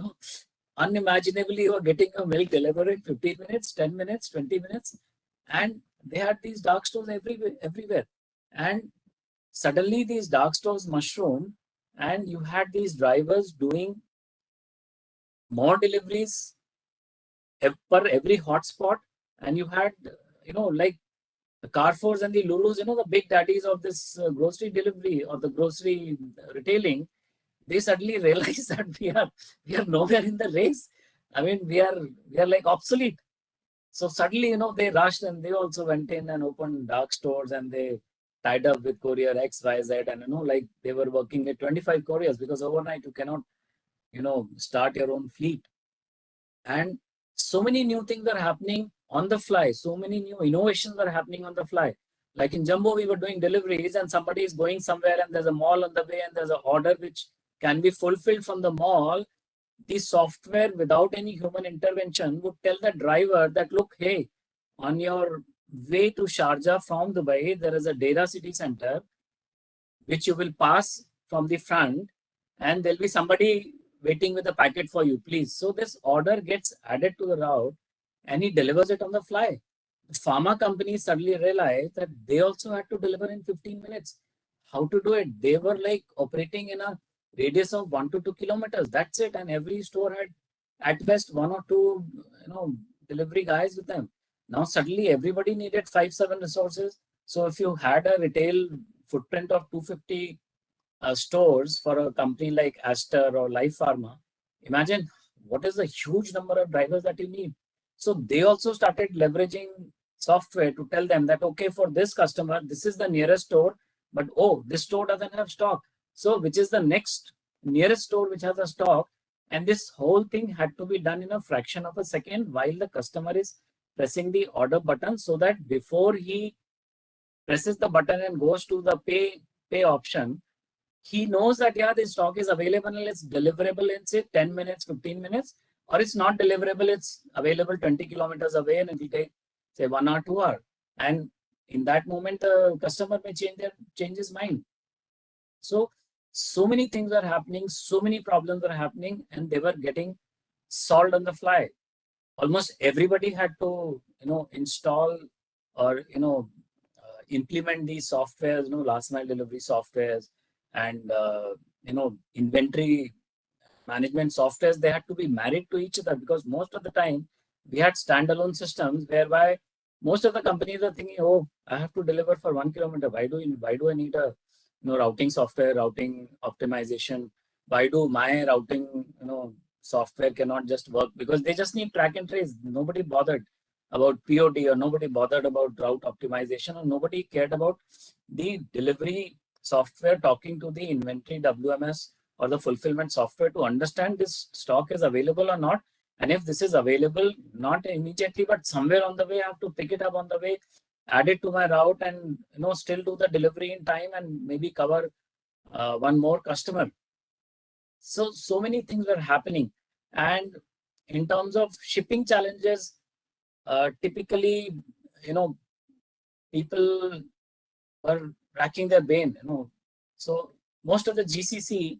unimaginably you are getting a milk delivered in 15 minutes, 10 minutes, 20 minutes. And they had these dark stores everywhere. And suddenly these dark stores mushroomed, and you had these drivers doing more deliveries per every hotspot. And you had, like the Carrefours and the Lulus, the big daddies of this grocery delivery or the grocery retailing, they suddenly realize that we are nowhere in the race. I mean, we are like obsolete. So suddenly, they rushed and they also went in and opened dark stores, and they tied up with courier X, Y, Z, and like they were working with 25 couriers, because overnight you cannot, start your own fleet. And so many new things are happening on the fly. So many new innovations are happening on the fly. Like in Jumbo, we were doing deliveries, and somebody is going somewhere and there's a mall on the way and there's an order which can be fulfilled from the mall. The software, without any human intervention, would tell the driver that, look, hey, on your way to Sharjah from Dubai, there is a data city center which you will pass from the front, and there'll be somebody waiting with a packet for you, please. So this order gets added to the route and he delivers it on the fly. The pharma companies suddenly realized that they also had to deliver in 15 minutes. How to do it? They were like operating in a radius of 1 to 2 kilometers. That's it. And every store had at best 1 or 2, delivery guys with them. Now suddenly everybody needed 5-7 resources. So if you had a retail footprint of 250 stores for a company like Aster or Life Pharma, imagine what is the huge number of drivers that you need. So they also started leveraging software to tell them that, okay, for this customer, this is the nearest store, but oh, this store doesn't have stock. So which is the next nearest store which has a stock? And this whole thing had to be done in a fraction of a second while the customer is pressing the order button, so that before he presses the button and goes to the pay option, he knows that, yeah, the stock is available and it's deliverable in, say, 10 minutes, 15 minutes, or it's not deliverable, it's available 20 kilometers away and it will take, say, 1 or 2 hours. And in that moment, the customer may change his mind. So many things are happening, so many problems are happening, and they were getting solved on the fly. Almost everybody had to, install or, implement these softwares, last mile delivery softwares, and inventory management softwares. They had to be married to each other, because most of the time we had standalone systems whereby most of the companies are thinking, oh, I have to deliver for 1 kilometer. Why do I need a routing software, routing optimization? Why do my routing software cannot just work? Because they just need track and trace. Nobody bothered about POD, or nobody bothered about route optimization, or nobody cared about the delivery software talking to the inventory WMS or the fulfillment software to understand this stock is available or not. And if this is available, not immediately, but somewhere on the way, I have to pick it up on the way, add it to my route, and still do the delivery in time, and maybe cover one more customer. So many things were happening. And in terms of shipping challenges, typically, people were racking their brain, So most of the GCC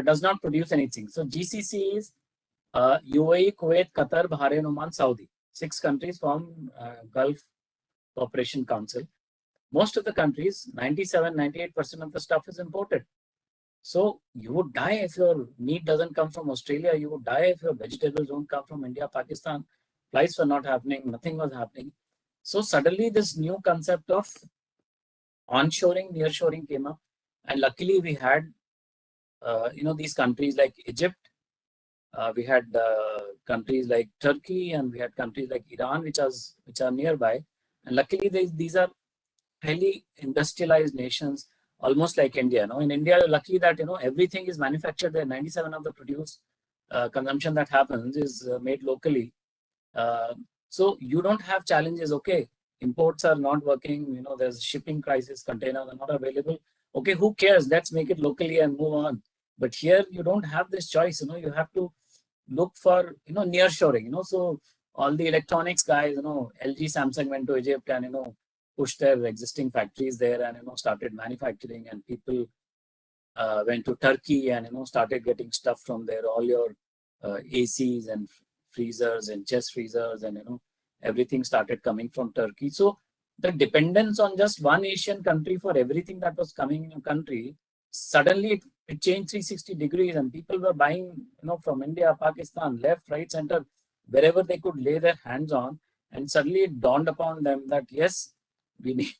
does not produce anything. So GCC is UAE, Kuwait, Qatar, Bahrain, Oman, Saudi. 6 countries from Gulf Cooperation Council. Most of the countries, 97, 98% of the stuff is imported. So you would die if your meat doesn't come from Australia. You would die if your vegetables don't come from India, Pakistan. Flights were not happening. Nothing was happening. So suddenly this new concept of onshoring, nearshoring came up. And luckily we had, these countries like Egypt. We had countries like Turkey, and we had countries like Iran, which are nearby. And luckily these are highly industrialized nations, almost like India. In India, you're lucky that everything is manufactured there. 97% of the produce consumption that happens is made locally. So you don't have challenges. Okay, imports are not working. There's shipping crisis, containers are not available. Okay, who cares? Let's make it locally and move on. But here you don't have this choice. You have to look for nearshoring. So all the electronics guys, LG, Samsung went to Egypt and pushed their existing factories there and started manufacturing, and people went to Turkey and started getting stuff from there. All your ACs and freezers and chest freezers and everything started coming from Turkey. So the dependence on just one Asian country for everything that was coming in a country, suddenly it changed 360 degrees, and people were buying from India, Pakistan, left, right, center, wherever they could lay their hands on. And suddenly it dawned upon them that yes, we need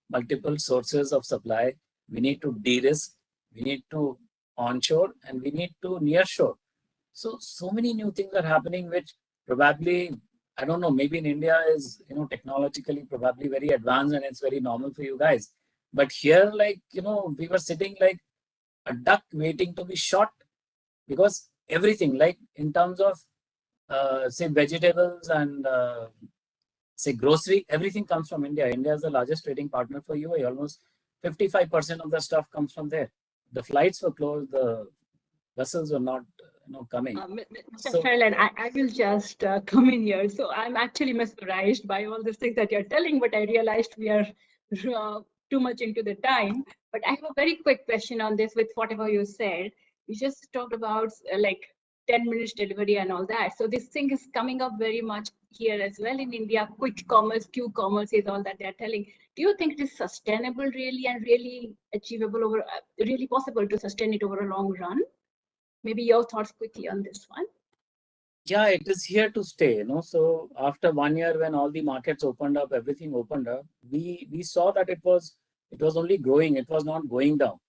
multiple sources of supply. We need to de-risk, we need to onshore, and we need to nearshore. So many new things are happening, which probably, I don't know, maybe in India is, technologically probably very advanced and it's very normal for you guys. But here, we were sitting like a duck waiting to be shot, because everything, like in terms of, say, vegetables and say grocery, everything comes from India. India is the largest trading partner for UAE. Almost 55% of the stuff comes from there. The flights were closed, the vessels were not coming. Mr. Farland, I will just come in here. So I'm actually mesmerized by all these things that you're telling, but I realized we are too much into the time. But I have a very quick question on this with whatever you said. You just talked about like 10 minutes delivery and all that. So this thing is coming up very much here as well in India. Quick commerce, Q-commerce is all that they're telling. Do you think it is sustainable really and really achievable over, really possible to sustain it over a long run? Maybe your thoughts quickly on this one. Yeah, it is here to stay. So after 1 year, when all the markets opened up, everything opened up, we saw that it was only growing. It was not going down.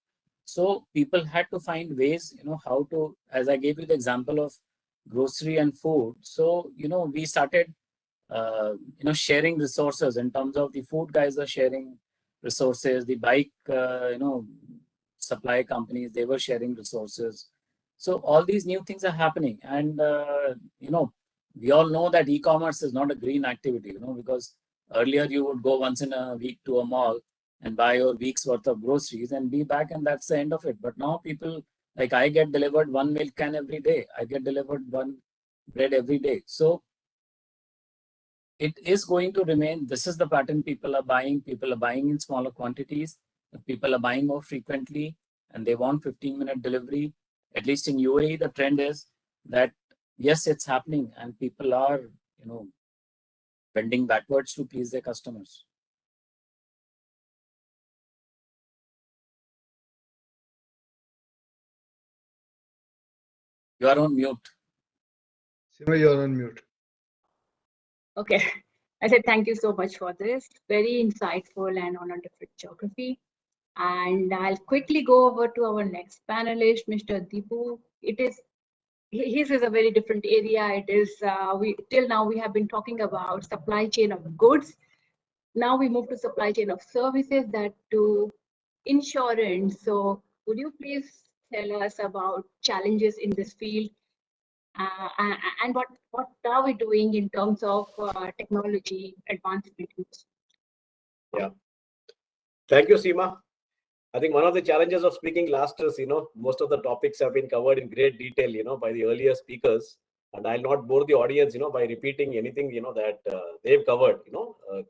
So people had to find ways, how to, as I gave you the example of grocery and food. So, we started, sharing resources in terms of the food guys are sharing resources, the bike, supply companies, they were sharing resources. So all these new things are happening. And, we all know that e-commerce is not a green activity, because earlier you would go once in a week to a mall and buy your week's worth of groceries and be back, and that's the end of it. But now people, like I get delivered 1 milk can every day. I get delivered 1 bread every day. So it is going to remain. This is the pattern people are buying. People are buying in smaller quantities. People are buying more frequently, and they want 15-minute delivery. At least in UAE, the trend is that, yes, it's happening, and people are, bending backwards to please their customers. You are on mute. Sima, you're on mute. Okay. I said thank you so much for this. Very insightful and on a different geography. And I'll quickly go over to our next panelist, Mr. Deepu. His is a very different area. It is, till now we have been talking about supply chain of goods. Now we move to supply chain of services, that to insurance. So would you please tell us about challenges in this field? And what are we doing in terms of technology advancement? Yeah. Thank you, Seema. I think one of the challenges of speaking last is, most of the topics have been covered in great detail, by the earlier speakers. And I'll not bore the audience, by repeating anything, that they've covered,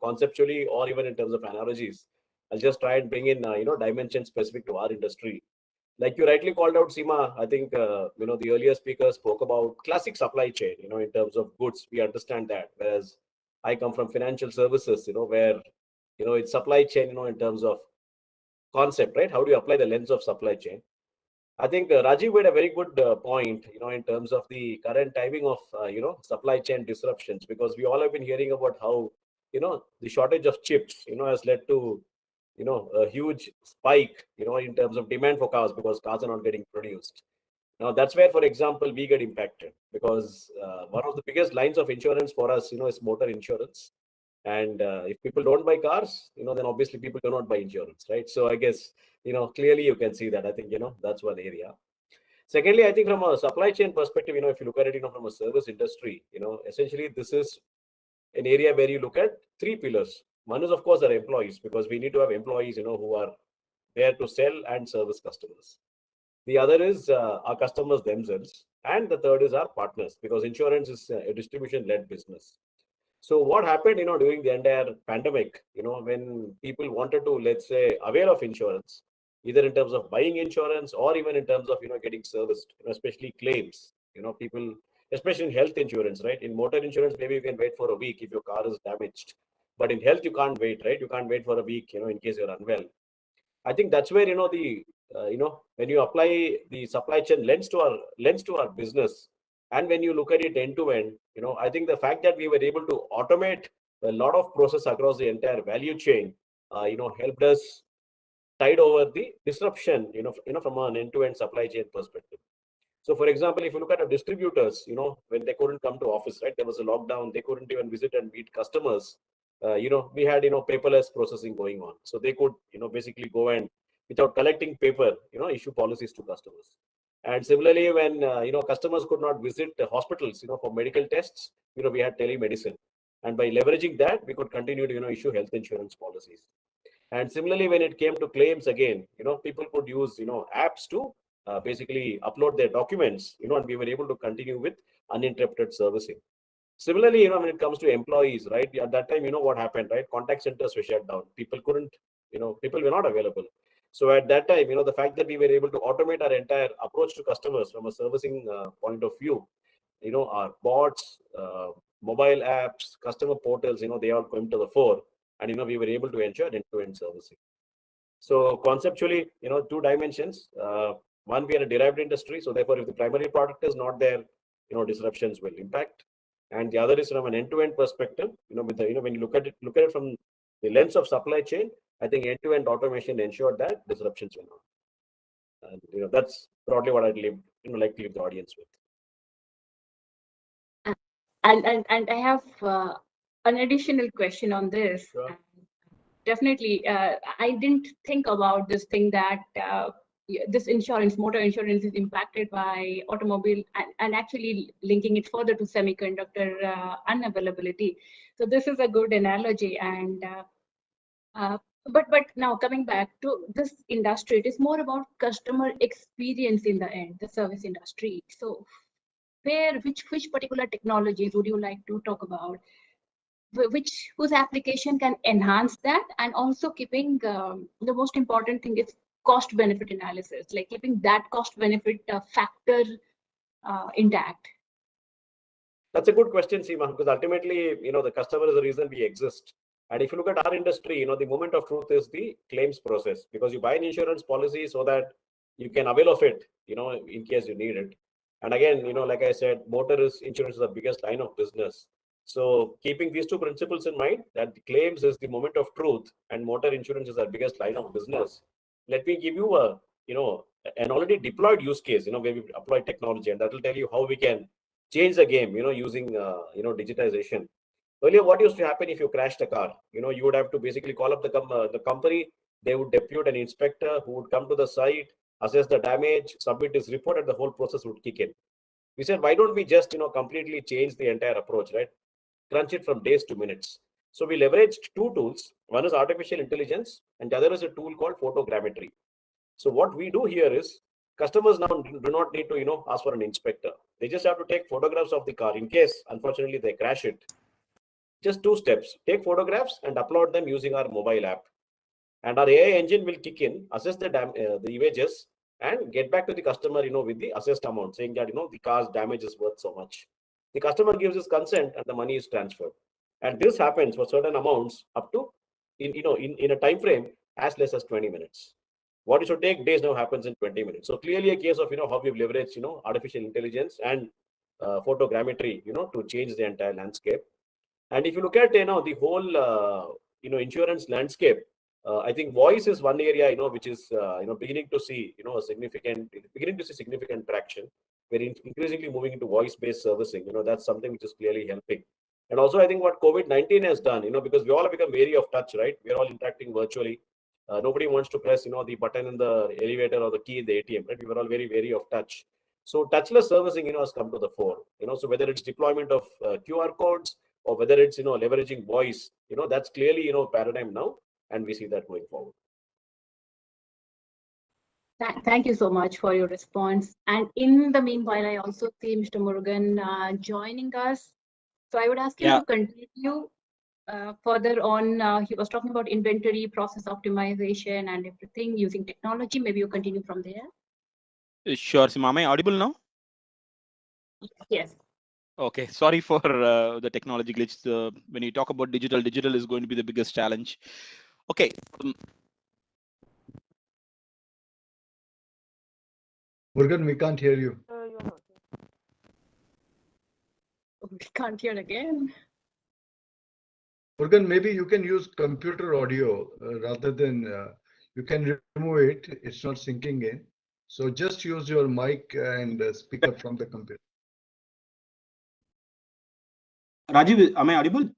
conceptually or even in terms of analogies. I'll just try and bring in, dimensions specific to our industry. Like you rightly called out, Seema, I think, the earlier speakers spoke about classic supply chain, in terms of goods. We understand that. Whereas I come from financial services, where, it's supply chain, in terms of concept, right? How do you apply the lens of supply chain? I think Rajiv made a very good point, in terms of the current timing of, supply chain disruptions, because we all have been hearing about how, the shortage of chips, has led to, a huge spike, in terms of demand for cars because cars are not getting produced. Now, that's where, for example, we get impacted because one of the biggest lines of insurance for us, is motor insurance. And if people don't buy cars, then obviously people do not buy insurance, right? So I guess, clearly you can see that. I think, that's one area. Secondly, I think from a supply chain perspective, if you look at it, from a service industry, essentially this is an area where you look at three pillars. One is, of course, our employees, because we need to have employees, who are there to sell and service customers. The other is our customers themselves. And the third is our partners, because insurance is a distribution-led business. So what happened, during the entire pandemic, when people wanted to, let's say, avail of insurance, either in terms of buying insurance or even in terms of, getting serviced, especially claims, people, especially in health insurance, right? In motor insurance, maybe you can wait for a week if your car is damaged. But in health, you can't wait, right? You can't wait for a week, in case you're unwell. I think that's where, when you apply the supply chain lens to our business, and when you look at it end to end, I think the fact that we were able to automate a lot of process across the entire value chain, helped us tide over the disruption, from an end-to-end supply chain perspective. So, for example, if you look at our distributors, when they couldn't come to office, right, there was a lockdown, they couldn't even visit and meet customers. We had, paperless processing going on. So they could, basically go and, without collecting paper, issue policies to customers. And similarly, when, customers could not visit the hospitals, for medical tests, we had telemedicine. And by leveraging that, we could continue to, issue health insurance policies. And similarly, when it came to claims again, people could use, apps to basically upload their documents, and we were able to continue with uninterrupted servicing. Similarly, when it comes to employees, right, at that time, what happened, right? Contact centers were shut down. People couldn't, people were not available. So at that time, the fact that we were able to automate our entire approach to customers from a servicing point of view, our bots, mobile apps, customer portals, they all came to the fore, and, we were able to ensure end-to-end servicing. So conceptually, two dimensions. One, we are a derived industry. So therefore, if the primary product is not there, disruptions will impact. And the other is from an end-to-end perspective, with the, when you look at it from the lens of supply chain, I think end-to-end automation ensured that disruptions will not. And that's broadly what I'd like to leave the audience with. And I have an additional question on this. Sure. Definitely, I didn't think about this thing that this motor insurance is impacted by automobile and actually linking it further to semiconductor unavailability. So this is a good analogy. And but now coming back to this industry, it is more about customer experience in the end, the service industry. So which particular technologies would you like to talk about? Whose application can enhance that, and also keeping the most important thing is cost benefit analysis, like keeping that cost benefit factor intact. That's a good question, Seema, because ultimately, the customer is the reason we exist. And if you look at our industry, the moment of truth is the claims process, because you buy an insurance policy so that you can avail of it, in case you need it. And again, like I said, motor insurance is the biggest line of business. So keeping these two principles in mind, that the claims is the moment of truth and motor insurance is our biggest line of business. Let me give you an already deployed use case, where we apply technology, and that will tell you how we can change the game, using, digitization. Earlier, what used to happen if you crashed a car? You would have to basically call up the company. They would depute an inspector who would come to the site, assess the damage, submit his report, and the whole process would kick in. We said, why don't we just, completely change the entire approach, right? Crunch it from days to minutes. So we leveraged two tools. One is artificial intelligence, and the other is a tool called photogrammetry. So what we do here is customers now do not need to, ask for an inspector. They just have to take photographs of the car in case, unfortunately, they crash it. Just 2 steps, take photographs and upload them using our mobile app. And our AI engine will kick in, assess the images and get back to the customer, with the assessed amount, saying that, the car's damage is worth so much. The customer gives his consent and the money is transferred. And this happens for certain amounts up to, in a time frame as less as 20 minutes. What it should take days now happens in 20 minutes. So clearly a case of, how we've leveraged, artificial intelligence and photogrammetry, to change the entire landscape. And if you look at, the whole, insurance landscape, I think voice is one area, which is, beginning to see significant traction. We're increasingly moving into voice-based servicing. That's something which is clearly helping. And also, I think what COVID-19 has done, because we all have become wary of touch, right? We're all interacting virtually. Nobody wants to press, the button in the elevator or the key in the ATM, right? We were all very wary of touch. So touchless servicing, has come to the fore. So whether it's deployment of QR codes or whether it's, leveraging voice, that's clearly, paradigm now, and we see that going forward. Thank you so much for your response. And in the meanwhile, I also see Mr. Murugan joining us. So I would ask him to continue further on. He was talking about inventory, process optimization, and everything using technology. Maybe you continue from there. Sure. So, am I audible now? Yes. Okay. Sorry for the technology glitch. When you talk about digital is going to be the biggest challenge. Okay. Murugan, we can't hear you. You're not. We can't hear again. Murugan, maybe you can use computer audio rather than you can remove it. It's not syncing in. So just use your mic and speak up from the computer. Rajiv, am I audible?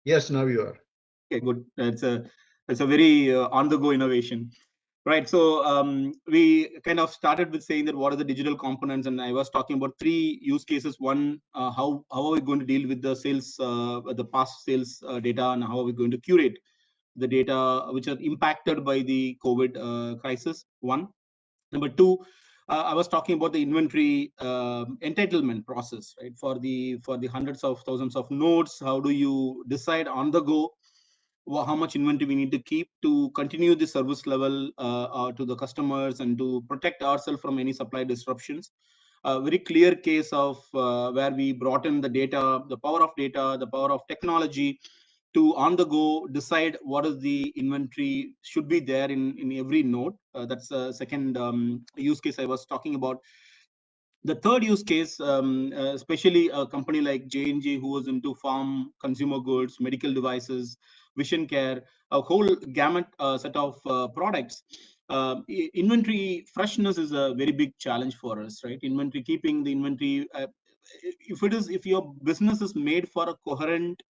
Yes, now you are. Okay, good. It's a very on-the-go innovation. Right. So we kind of started with saying that what are the digital components, and I was talking about 3 use cases. One, how are we going to deal with the sales, the past sales data, and how are we going to curate the data which are impacted by the COVID crisis? One. Number 2, I was talking about the inventory entitlement process, right? For the hundreds of thousands of nodes, how do you decide on the go how much inventory we need to keep to continue the service level to the customers and to protect ourselves from any supply disruptions. A very clear case of where we brought in the data, the power of technology to on the go decide what is the inventory should be there in every node. That's the second use case I was talking about. The third use case, especially a company like J&J, who was into farm, consumer goods, medical devices, vision care, a whole gamut set of products. Inventory freshness is a very big challenge for us, right? Inventory, keeping the inventory. If your business is made for a coherent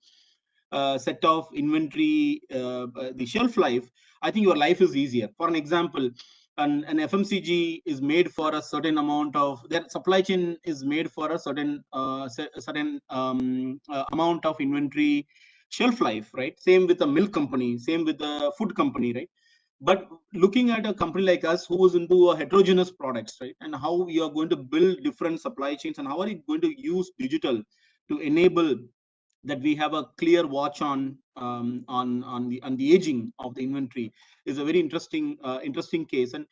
set of inventory, the shelf life, I think your life is easier. For an example, an FMCG is made for a certain amount of their supply chain is made for a certain amount of inventory shelf life, right? Same with a milk company, same with a food company, right? But looking at a company like us who is into a heterogeneous products, right, and how you are going to build different supply chains and how are you going to use digital to enable that we have a clear watch on the aging of the inventory is a very interesting case. And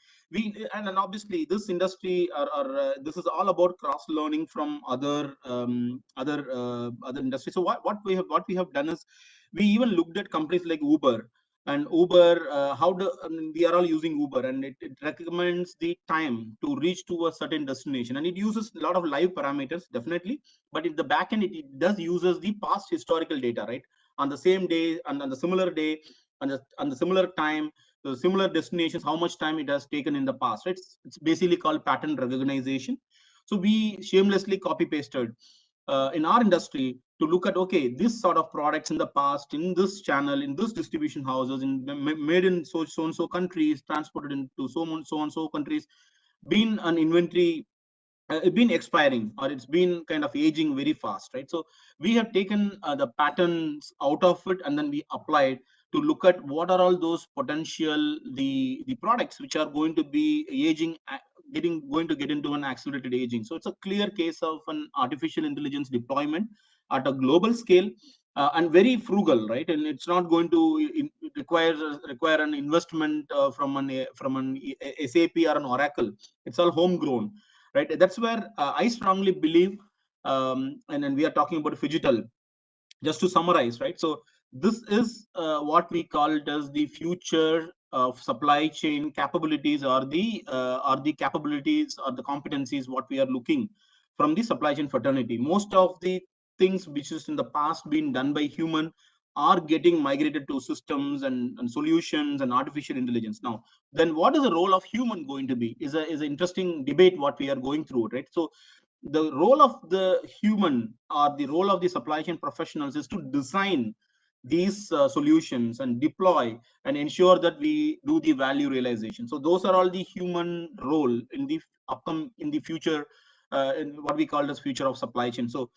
obviously this industry or this is all about cross learning from other industries. So what we have done is we even looked at companies like Uber. And Uber, we are all using Uber, and it recommends the time to reach to a certain destination, and it uses a lot of live parameters, definitely. But in the back end, it does uses the past historical data, right? On the same day, and on the similar day, on the similar time, the similar destinations, how much time it has taken in the past, right? It's basically called pattern recognition. So we shamelessly copy pasted in our industry to look at, okay, this sort of products in the past, in this channel, in this distribution houses, made in so and so countries, transported into so and so countries, been an inventory, it's been expiring or it's been kind of aging very fast, right? So we have taken the patterns out of it and then we applied to look at what are all those potential the products which are going to be aging, going to get into an accelerated aging. So it's a clear case of an artificial intelligence deployment at a global scale, and very frugal, right? And it's not going to require an investment from an SAP or an Oracle. It's all homegrown, right? That's where I strongly believe, and then we are talking about Phygital. Just to summarize, right? So this is what we call it as the future of supply chain capabilities, or the capabilities or the competencies what we are looking from the supply chain fraternity. Most of the things which is in the past been done by human are getting migrated to systems and solutions and artificial intelligence. Now, then what is the role of human going to be is an interesting debate what we are going through, right? So the role of the human or the role of the supply chain professionals is to design these solutions and deploy and ensure that we do the value realization. So those are all the human role in the future, in what we call as future of supply chain. So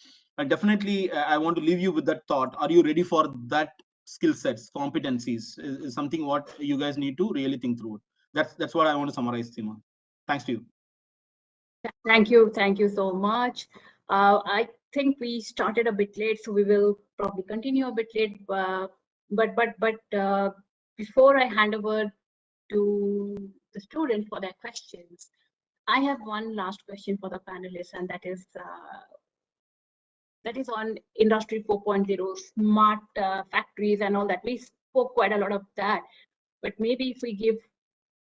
definitely I want to leave you with that thought. Are you ready for that? Skill sets, competencies is something what you guys need to really think through. That's what I want to summarize, Seema. Thanks to you. Thank you so much. I think we started a bit late, so we will probably continue a bit late. But before I hand over to the students for their questions, I have one last question for the panelists, and that is on Industry 4.0, smart factories and all that. We spoke quite a lot of that, but maybe if we give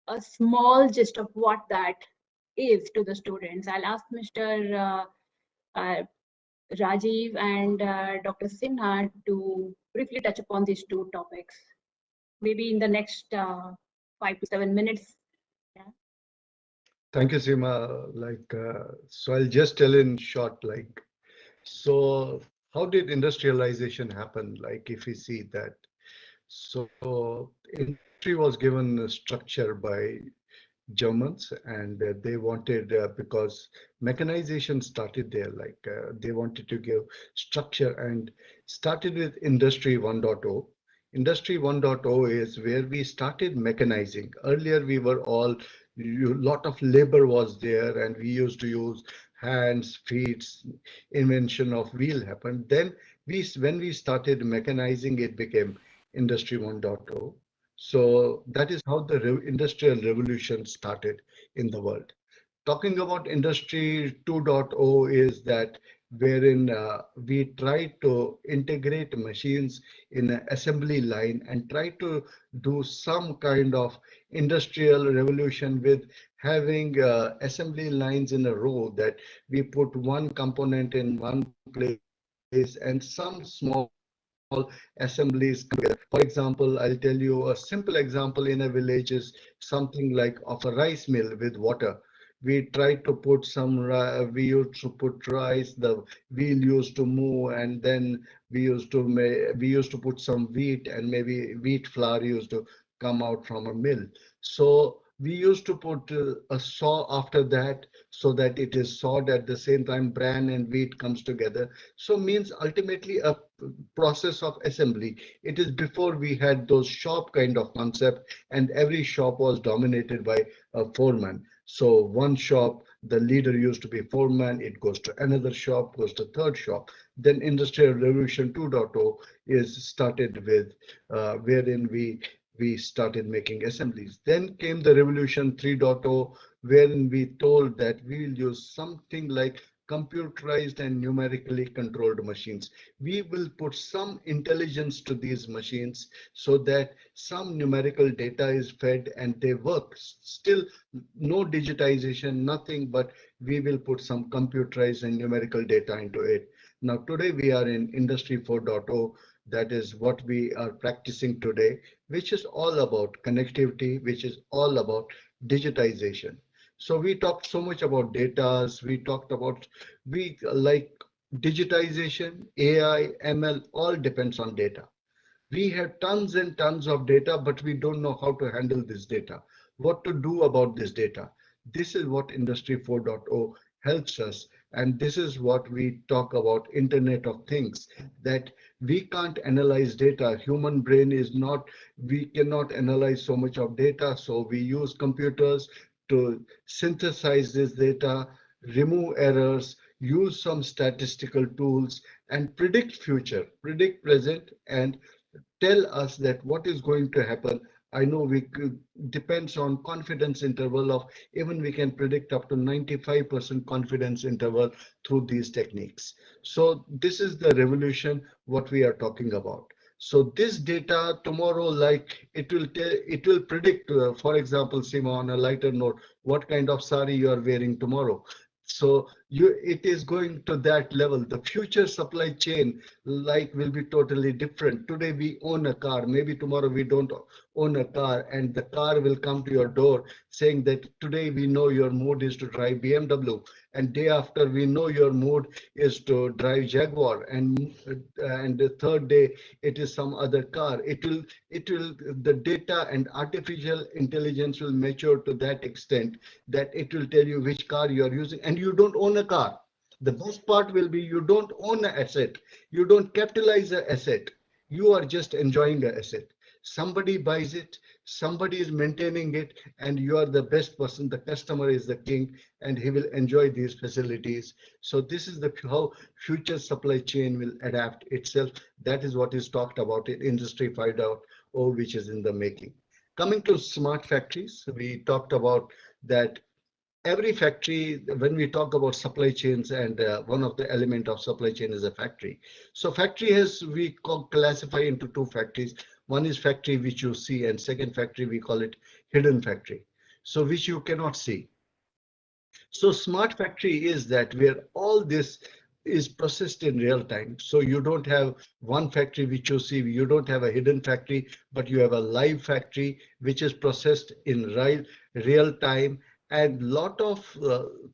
a small gist of what that is to the students. I'll ask Mr. Rajiv and Dr. Sinha to briefly touch upon these two topics, maybe in the next 5 to 7 minutes. Yeah. Thank you, Seema. So I'll just tell in short, so how did industrialization happen? If we see that, so industry was given a structure by Germans, and they wanted, because mechanization started there, they wanted to give structure and started with Industry 1.0. Industry 1.0 is where we started mechanizing. Earlier, we were all, lot of labor was there, and we used to use hands, feet. Invention of wheel happened. Then when we started mechanizing, it became Industry 1.0. So that is how the industrial revolution started in the world. Talking about Industry 2.0 is that wherein we try to integrate machines in an assembly line and try to do some kind of industrial revolution with having assembly lines in a row, that we put one component in one place and some small assemblies come together. For example, I'll tell you a simple example in a village is something like of a rice mill with water. We tried to put we used to put rice, the wheel used to move, and then we used to put some wheat, and maybe wheat flour used to come out from a mill. So we used to put a saw after that, so that it is sawed at the same time, bran and wheat comes together. So means ultimately a process of assembly. It is before we had those shop kind of concept, and every shop was dominated by a foreman. So one shop, the leader used to be foreman, it goes to another shop, goes to third shop. Then Industrial Revolution 2.0 is started with, wherein we started making assemblies. Then came the Revolution 3.0, wherein we told that we will use something like computerized and numerically controlled machines. We will put some intelligence to these machines so that some numerical data is fed and they work. Still no digitization, nothing, but we will put some computerized and numerical data into it. Now today we are in Industry 4.0. That is what we are practicing today, which is all about connectivity, which is all about digitization. So we talked so much about data. We talked about, digitization, AI, ML, all depends on data. We have tons and tons of data, but we don't know how to handle this data, what to do about this data. This is what Industry 4.0 helps us. And this is what we talk about Internet of Things, that we can't analyze data. Human brain is not, we cannot analyze so much of data. So we use computers to synthesize this data, remove errors, use some statistical tools, and predict future, predict present, and tell us that what is going to happen. I know we could, depends on confidence interval of, even we can predict up to 95% confidence interval through these techniques. So this is the revolution what we are talking about. So this data tomorrow, like it will predict, for example, Seema, on a lighter note, what kind of sari you are wearing tomorrow. So it is going to that level. The future supply chain like will be totally different. Today we own a car, maybe tomorrow we don't own a car, and the car will come to your door saying that today we know your mood is to drive BMW, and day after we know your mood is to drive Jaguar, and the third day it is some other car. It will the data and artificial intelligence will mature to that extent that it will tell you which car you are using, and you don't own a car. The best part will be you don't own an asset. You don't capitalize an asset. You are just enjoying an asset. Somebody buys it, somebody is maintaining it, and you are the best person. The customer is the king, and he will enjoy these facilities. So this is the how future supply chain will adapt itself. That is what is talked about in Industry 5.0, which is in the making. Coming to smart factories, we talked about that every factory, when we talk about supply chains, and one of the element of supply chain is a factory. So factory has, we classify into two factories. One is factory which you see, and second factory we call it hidden factory, so which you cannot see. So smart factory is that where all this is processed in real time. So you don't have one factory which you see, you don't have a hidden factory, but you have a live factory which is processed in real time. And lot of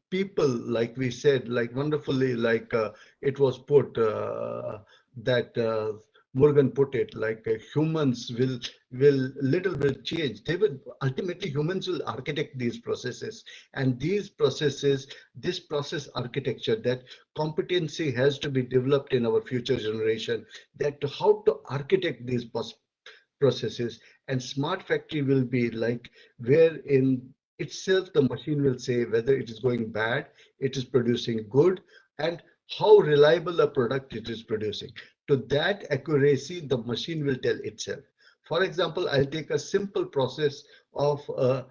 people, like we said, like wonderfully, like it was put that Morgan put it, like humans will little bit change. They will ultimately, humans will architect these processes, and these processes, this process architecture, that competency has to be developed in our future generation, that how to architect these processes. And smart factory will be like where in itself the machine will say whether it is going bad, it is producing good, and how reliable a product it is producing. To that accuracy, the machine will tell itself. For example, I'll take a simple process of a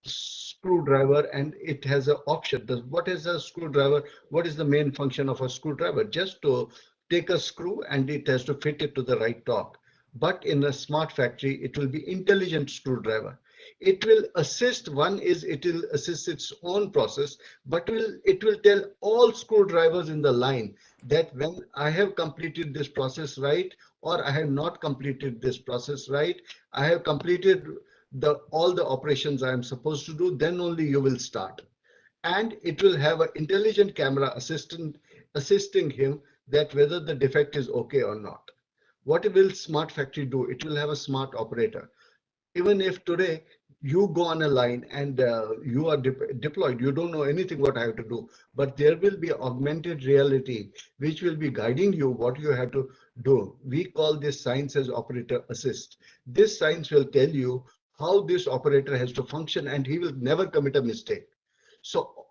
screwdriver, and it has an option. What is a screwdriver? What is the main function of a screwdriver? Just to take a screw, and it has to fit it to the right torque. But in a smart factory, it will be intelligent screwdriver. It will assist, one is it will assist its own process, but it will tell all screwdrivers in the line that when I have completed this process right, or I have not completed this process right, I have completed all the operations I am supposed to do, then only you will start. And it will have an intelligent camera assistant assisting him that whether the defect is okay or not. What will smart factory do? It will have a smart operator. Even if today you go on a line and you are deployed, you don't know anything what I have to do, but there will be augmented reality which will be guiding you what you have to do. We call this science as operator assist. This science will tell you how this operator has to function, and he will never commit a mistake. So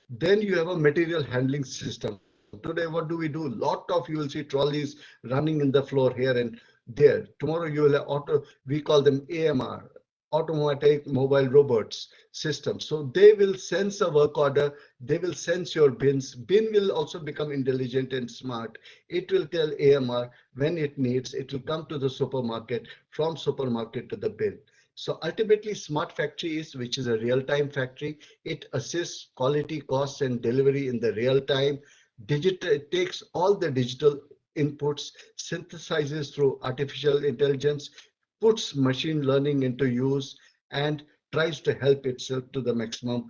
then you have a material handling system. Today, what do? Lot of, you will see trolleys running in the floor here and there. Tomorrow you will have we call them AMR, automatic mobile robots system. So they will sense a work order, they will sense your bins. Bin will also become intelligent and smart. It will tell AMR when it needs, it will come to the supermarket, from supermarket to the bin. So ultimately, smart factory is, which is a real-time factory. It assists quality, costs, and delivery in the real time. It takes all the digital inputs, synthesizes through artificial intelligence, puts machine learning into use, and tries to help itself to the maximum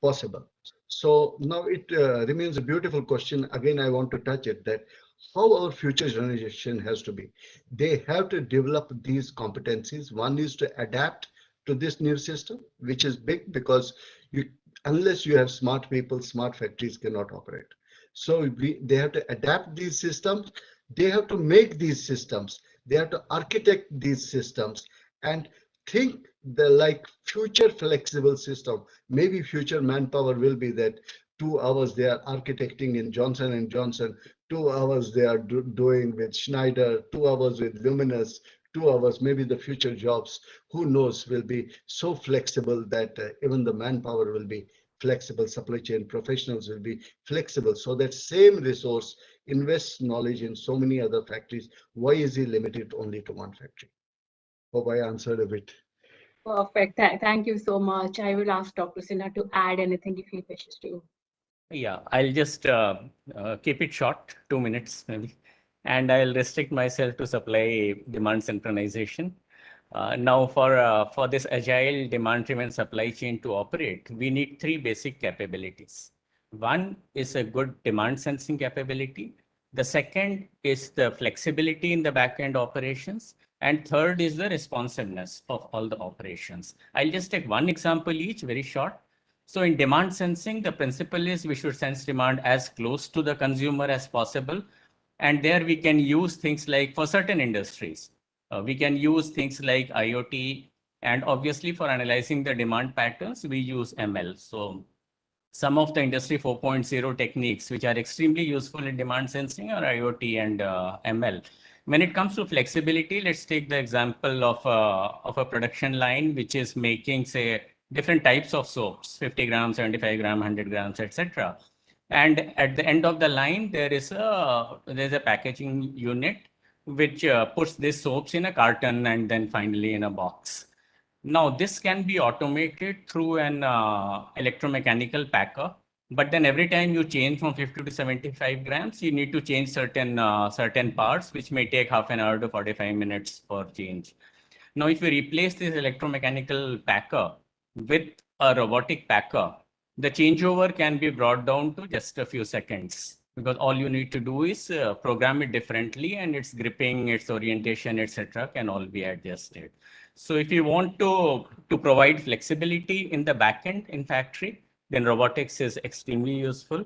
possible. So now it remains a beautiful question. Again, I want to touch it, that how our future generation has to be. They have to develop these competencies. One is to adapt to this new system, which is big, because unless you have smart people, smart factories cannot operate. So they have to adapt these systems. They have to make these systems. They have to architect these systems and think the like future flexible system. Maybe future manpower will be that 2 hours they are architecting in Johnson and Johnson, 2 hours they are doing with Schneider, 2 hours with Luminous, 2 hours, maybe the future jobs, who knows, will be so flexible that even the manpower will be flexible, supply chain professionals will be flexible. So that same resource invests knowledge in so many other factories. Why is he limited only to one factory? Hope I answered a bit. Perfect. Thank you so much. I will ask Dr. Sinha to add anything if he wishes to. Yeah, I'll just keep it short, 2 minutes maybe, and I'll restrict myself to supply demand synchronization. Now, for this agile demand-driven supply chain to operate, we need three basic capabilities. One is a good demand sensing capability. The second is the flexibility in the back-end operations. And third is the responsiveness of all the operations. I'll just take one example each, very short. So in demand sensing, the principle is we should sense demand as close to the consumer as possible. And there we can use things like for certain industries, we can use things like IoT. And obviously for analyzing the demand patterns, we use ML. So some of the industry 4.0 techniques, which are extremely useful in demand sensing, are IoT and ML. When it comes to flexibility, let's take the example of a production line, which is making, say, different types of soaps, 50 grams, 75 grams, 100 grams, etc. And at the end of the line, there's a packaging unit which puts these soaps in a carton and then finally in a box. Now, this can be automated through an electromechanical packer. But then every time you change from 50 to 75 grams, you need to change certain parts, which may take half an hour to 45 minutes for change. Now, if you replace this electromechanical packer with a robotic packer, the changeover can be brought down to just a few seconds, because all you need to do is program it differently, and its gripping, its orientation, etc., can all be adjusted. So if you want to provide flexibility in the backend in factory, then robotics is extremely useful.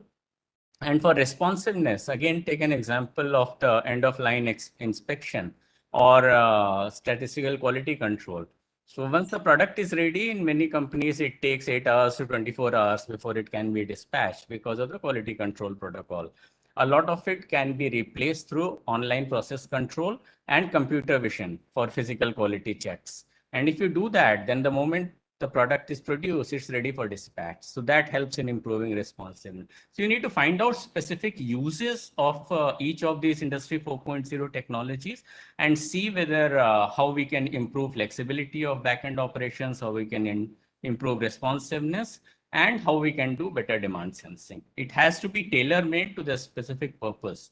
And for responsiveness, again, take an example of the end of line inspection or statistical quality control. So once the product is ready, in many companies, it takes 8 hours to 24 hours before it can be dispatched because of the quality control protocol. A lot of it can be replaced through online process control and computer vision for physical quality checks. And if you do that, then the moment the product is produced, it's ready for dispatch. So that helps in improving responsiveness. So you need to find out specific uses of each of these Industry 4.0 technologies and see whether how we can improve flexibility of backend operations, how we can improve responsiveness, and how we can do better demand sensing. It has to be tailor-made to the specific purpose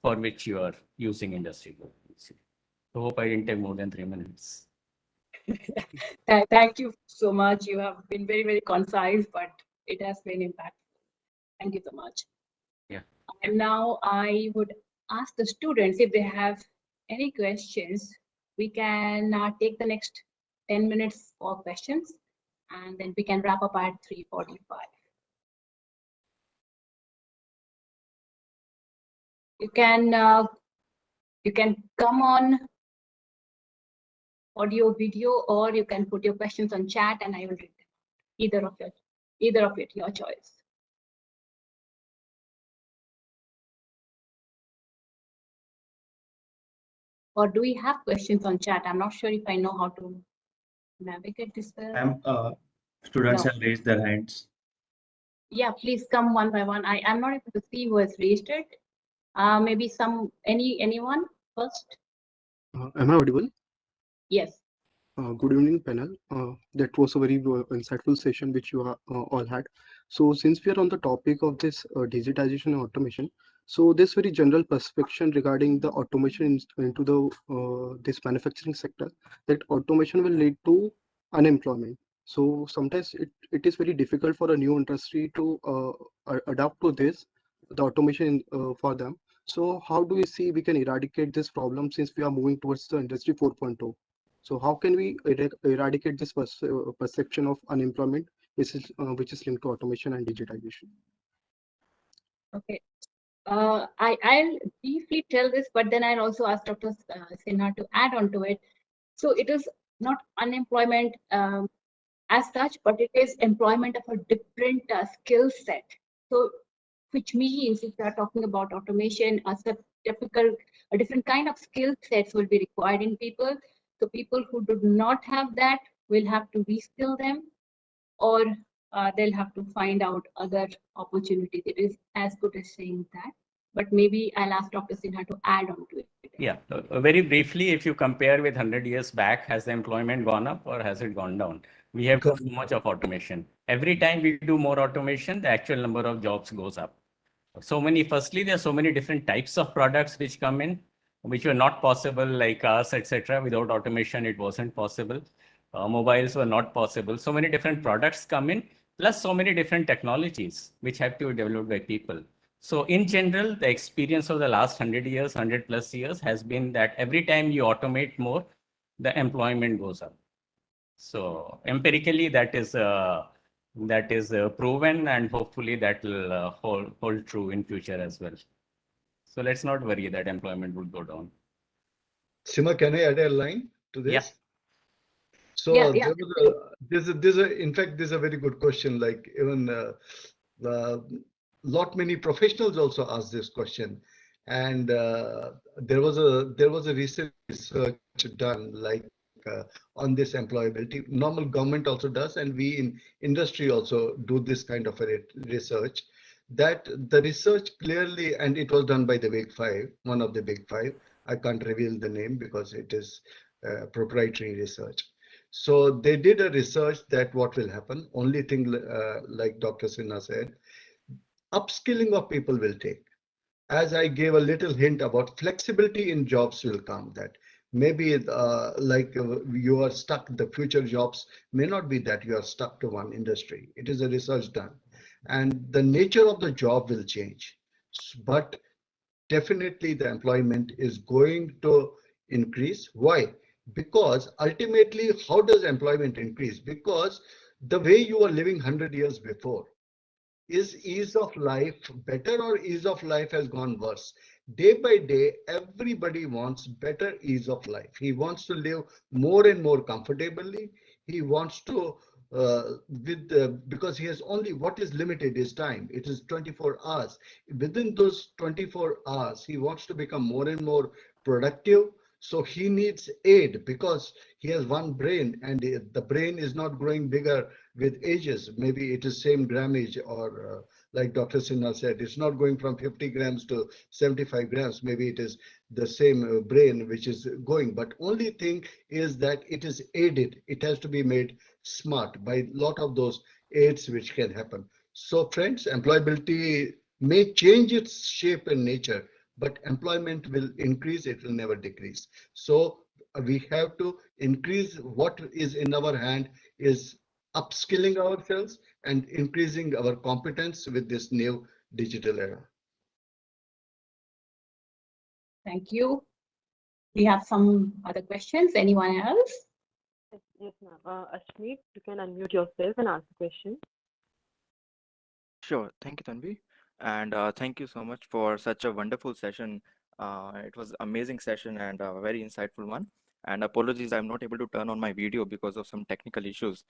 for which you are using Industry 4.0. I hope I didn't take more than 3 minutes. Thank you so much. You have been very, very concise, but it has been impactful. Thank you so much. Yeah. And now I would ask the students if they have any questions. We can take the next 10 minutes for questions, and then we can wrap up at 3:45. You can come on audio, video, or you can put your questions on chat, and I will read them. Either of it, your choice. Or do we have questions on chat? I'm not sure if I know how to navigate this. Students No. have raised their hands. Yeah, please come one by one. I'm not able to see who has raised it. Maybe anyone first? Am I audible? Yes. Good evening, panel. That was a very insightful session which you all had. So since we are on the topic of this digitization and automation, so this very general perception regarding the automation into the this manufacturing sector, that automation will lead to unemployment. So sometimes it is very difficult for a new industry to adapt to this, the automation for them. So how do we see we can eradicate this problem since we are moving towards the industry 4.0? So how can we eradicate this perception of unemployment which is linked to automation and digitization. Okay. I'll briefly tell this, but then I'll also ask Dr. Sinha to add on to it. So it is not unemployment as such, but it is employment of a different skill set. So, which means if we are talking about automation, a different kind of skill sets will be required in people. So people who do not have that will have to reskill them, or they'll have to find out other opportunities. It is as good as saying that, but maybe I'll ask Dr. Sinha to add on to it. Yeah, very briefly, if you compare with 100 years back, has the employment gone up or has it gone down? We have so much of automation. Every time we do more automation, the actual number of jobs goes up. Firstly, there are so many different types of products which come in, which were not possible, like cars, etc. Without automation, it wasn't possible. Mobiles were not possible. So many different products come in, plus so many different technologies which have to be developed by people. So in general, the experience of the last 100 years, 100 plus years has been that every time you automate more, the employment goes up. So empirically, that is proven, and hopefully that will hold true in future as well. So let's not worry that employment would go down. Sima, can I add a line to this? Yeah. So Yeah. in fact, this is a very good question. Like even many professionals also ask this question, and there was a recent research done on this employability. Normal government also does, and we in industry also do this kind of a research. That the research clearly, and it was done by the Big Five, one of the Big Five. I can't reveal the name because it is proprietary research. So they did a research that what will happen. Only thing, like Dr. Sinha said, upskilling of people will take. As I gave a little hint about flexibility in jobs will come, that maybe you are stuck, the future jobs may not be that you are stuck to one industry. It is a research done. And the nature of the job will change. But definitely the employment is going to increase. Why? Because ultimately, how does employment increase? Because the way you were living 100 years before, is ease of life better or ease of life has gone worse? Day by day, everybody wants better ease of life. He wants to live more and more comfortably. He wants to, because he has only, what is limited is time. It is 24 hours. Within those 24 hours, he wants to become more and more productive. So he needs aid because he has one brain, and the brain is not growing bigger with ages. Maybe it is same grammage, or like Dr. Sinha said, it's not going from 50 grams to 75 grams. Maybe it is the same brain which is going. But only thing is that it is aided. It has to be made smart by a lot of those aids which can happen. So friends, employability may change its shape and nature, but employment will increase. It will never decrease. So we have to increase. What is in our hand is upskilling ourselves and increasing our competence with this new digital era. Thank you. We have some other questions. Anyone else? Yes, ma'am. Ashmeet, you can unmute yourself and ask the question. Sure. Thank you, Tanvi. And thank you so much for such a wonderful session. It was amazing session and a very insightful one. And apologies, I'm not able to turn on my video because of some technical issues.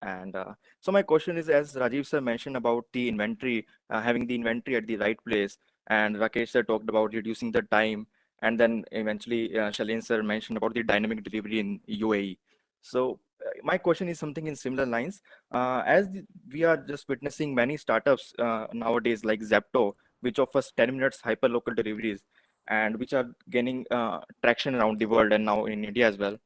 And so my question is, as Rajiv sir mentioned about the inventory, having the inventory at the right place, and Rakesh sir talked about reducing the time, and then eventually Shalin sir mentioned about the dynamic delivery in UAE. So my question is something in similar lines. We are just witnessing many startups nowadays like Zepto, which offers 10 minutes hyperlocal deliveries, and which are gaining traction around the world and now in India as well.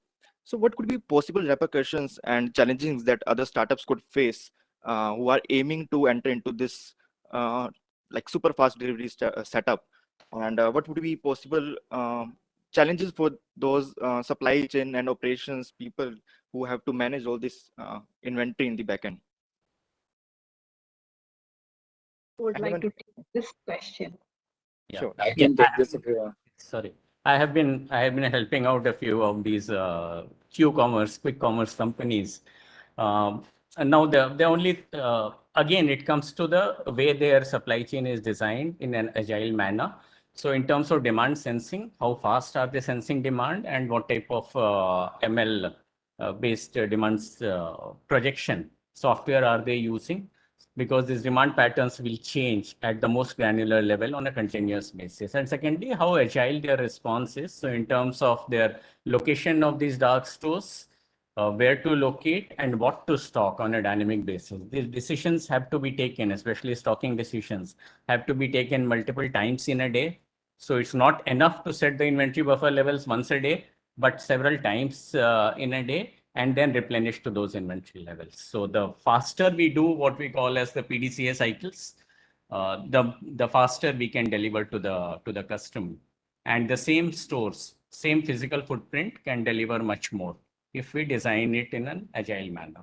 So what could be possible repercussions and challenges that other startups could face who are aiming to enter into this like super fast delivery setup? And what would be possible challenges for those supply chain and operations people who have to manage all this inventory in the backend? Would like to take this question. Yeah. Sure. I can take this if you want. Sorry. I have been helping out a few of these Q-commerce, quick commerce companies. now the only, again, it comes to the way their supply chain is designed in an agile manner. So in terms of demand sensing, how fast are they sensing demand and what type of ML based demands projection software are they using? Because these demand patterns will change at the most granular level on a continuous basis. And secondly, how agile their response is. So in terms of their location of these dark stores, where to locate and what to stock on a dynamic basis. These decisions have to be taken, especially stocking decisions, have to be taken multiple times in a day. So it's not enough to set the inventory buffer levels once a day, but several times in a day, and then replenish to those inventory levels. So the faster we do what we call as the PDCA cycles, the faster we can deliver to the customer. And the same stores, same physical footprint can deliver much more if we design it in an agile manner.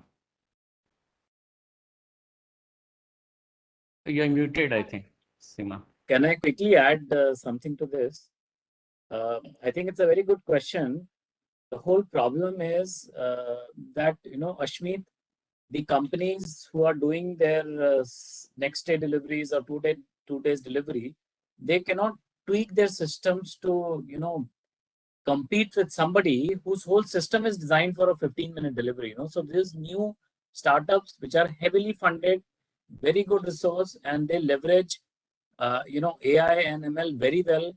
You're muted, I think, Seema. Can I quickly add something to this? I think it's a very good question. The whole problem is that, Ashmeet, the companies who are doing their next day deliveries or 2 days delivery, they cannot tweak their systems to, compete with somebody whose whole system is designed for a 15-minute delivery. So these new startups which are heavily funded, very good resource, and they leverage AI and ML very well.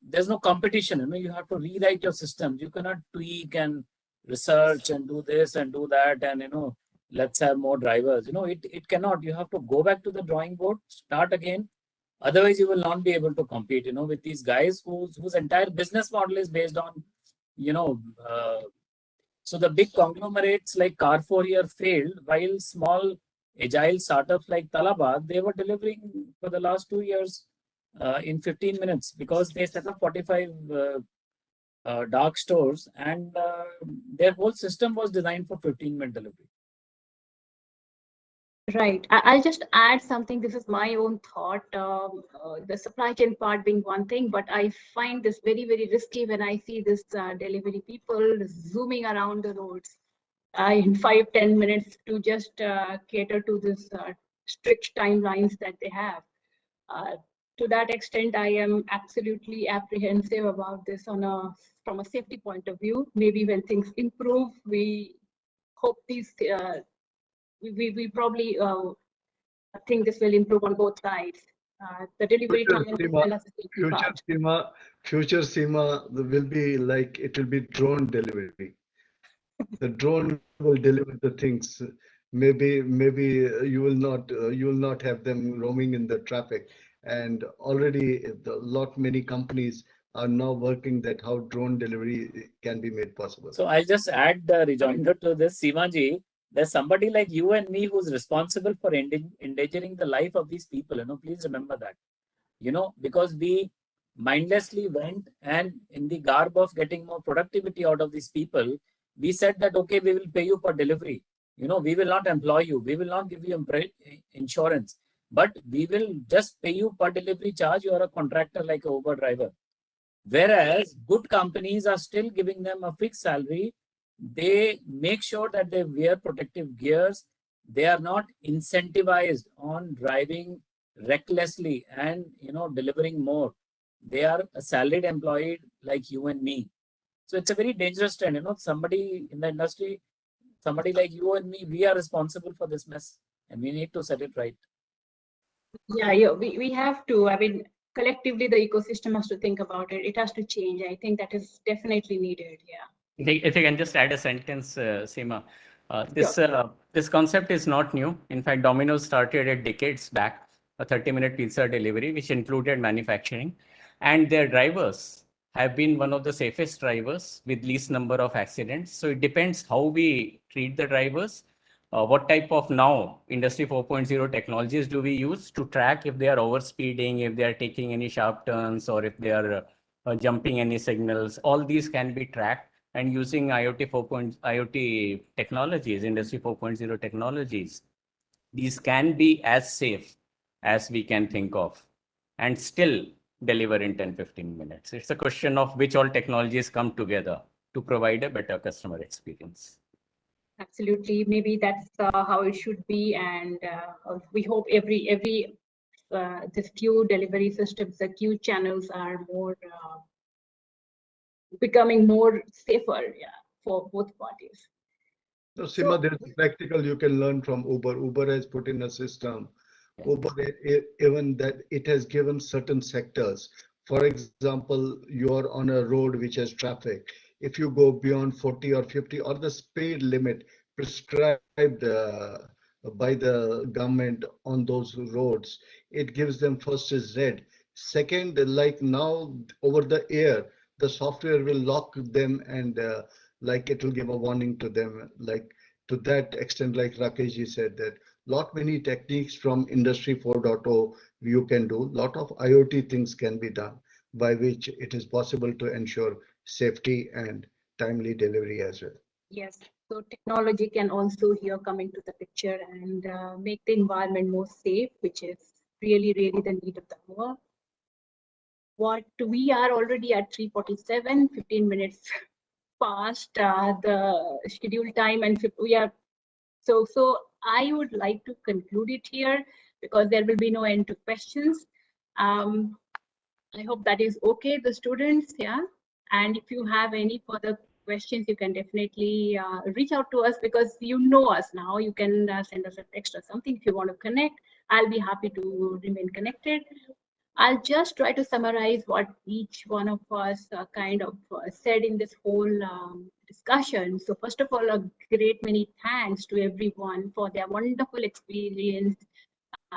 There's no competition. You have to rewrite your systems. You cannot tweak and research and do this and do that and let's have more drivers. It cannot. You have to go back to the drawing board, start again. Otherwise, you will not be able to compete, with these guys whose entire business model is based on, so the big conglomerates like Carrefour here failed, while small agile startups like Talabat, they were delivering for the last 2 years in 15 minutes because they set up 45 dark stores and their whole system was designed for 15-minute delivery. Right. I'll just add something. This is my own thought. The supply chain part being one thing, but I find this very, very risky when I see this delivery people zooming around the roads in 5-10 minutes to just cater to this strict timelines that they have. To that extent, I am absolutely apprehensive about this from a safety point of view. Maybe when things improve, we hope these we probably think this will improve on both sides. The delivery time future Seema will be like, it will be drone delivery. The drone will deliver the things. Maybe you will not have them roaming in the traffic. And already many companies are now working that how drone delivery can be made possible. So I'll just add the rejoinder to this, Seemaji. There's somebody like you and me who's responsible for endangering the life of these people. Please remember that. Because we mindlessly went and in the garb of getting more productivity out of these people, we said that, okay, we will pay you for delivery. We will not employ you. We will not give you insurance, but we will just pay you per delivery charge. You are a contractor like a Uber driver. Whereas good companies are still giving them a fixed salary. They make sure that they wear protective gears. They are not incentivized on driving recklessly and delivering more. They are a salaried employee like you and me. So it's a very dangerous trend. Somebody in the industry, somebody like you and me, we are responsible for this mess and we need to set it right. Yeah, we have to. I mean, collectively, the ecosystem has to think about it. It has to change. I think that is definitely needed. Yeah. If you can just add a sentence, Seema. This concept is not new. In fact, Domino's started it decades back, a 30-minute pizza delivery, which included manufacturing. And their drivers have been one of the safest drivers with least number of accidents. So it depends how we treat the drivers. What type of now Industry 4.0 technologies do we use to track if they are overspeeding, if they are taking any sharp turns, or if they are jumping any signals? All these can be tracked. And using IoT technologies, Industry 4.0 technologies, these can be as safe as we can think of and still deliver in 10-15 minutes. It's a question of which all technologies come together to provide a better customer experience. Absolutely. Maybe that's how it should be, and we hope every this queue delivery systems, the queue channels are more becoming more safer, yeah, for both parties. So, Seema, there's a practical you can learn from Uber. Uber has put in a system. Uber, even that it has given certain sectors. For example, you're on a road which has traffic. If you go beyond 40 or 50 or the speed limit prescribed by the government on those roads, it gives them first is red. Second, like now over the air, the software will lock them and like it will give a warning to them, like to that extent, like Rakeshji said, that lot many techniques from Industry 4.0 you can do. Lot of IoT things can be done by which it is possible to ensure safety and timely delivery as well. Yes, so technology can also here come into the picture and make the environment more safe, which is really the need of the hour. What we are already at 3:47, 15 minutes past the scheduled time, and we are so I would like to conclude it here because there will be no end to questions. I hope that is okay, the students, yeah. And if you have any further questions, you can definitely reach out to us because you know us now. You can send us a text or something if you want to connect. I'll be happy to remain connected. I'll just try to summarize what each one of us kind of said in this whole discussion. So first of all, a great many thanks to everyone for their wonderful experience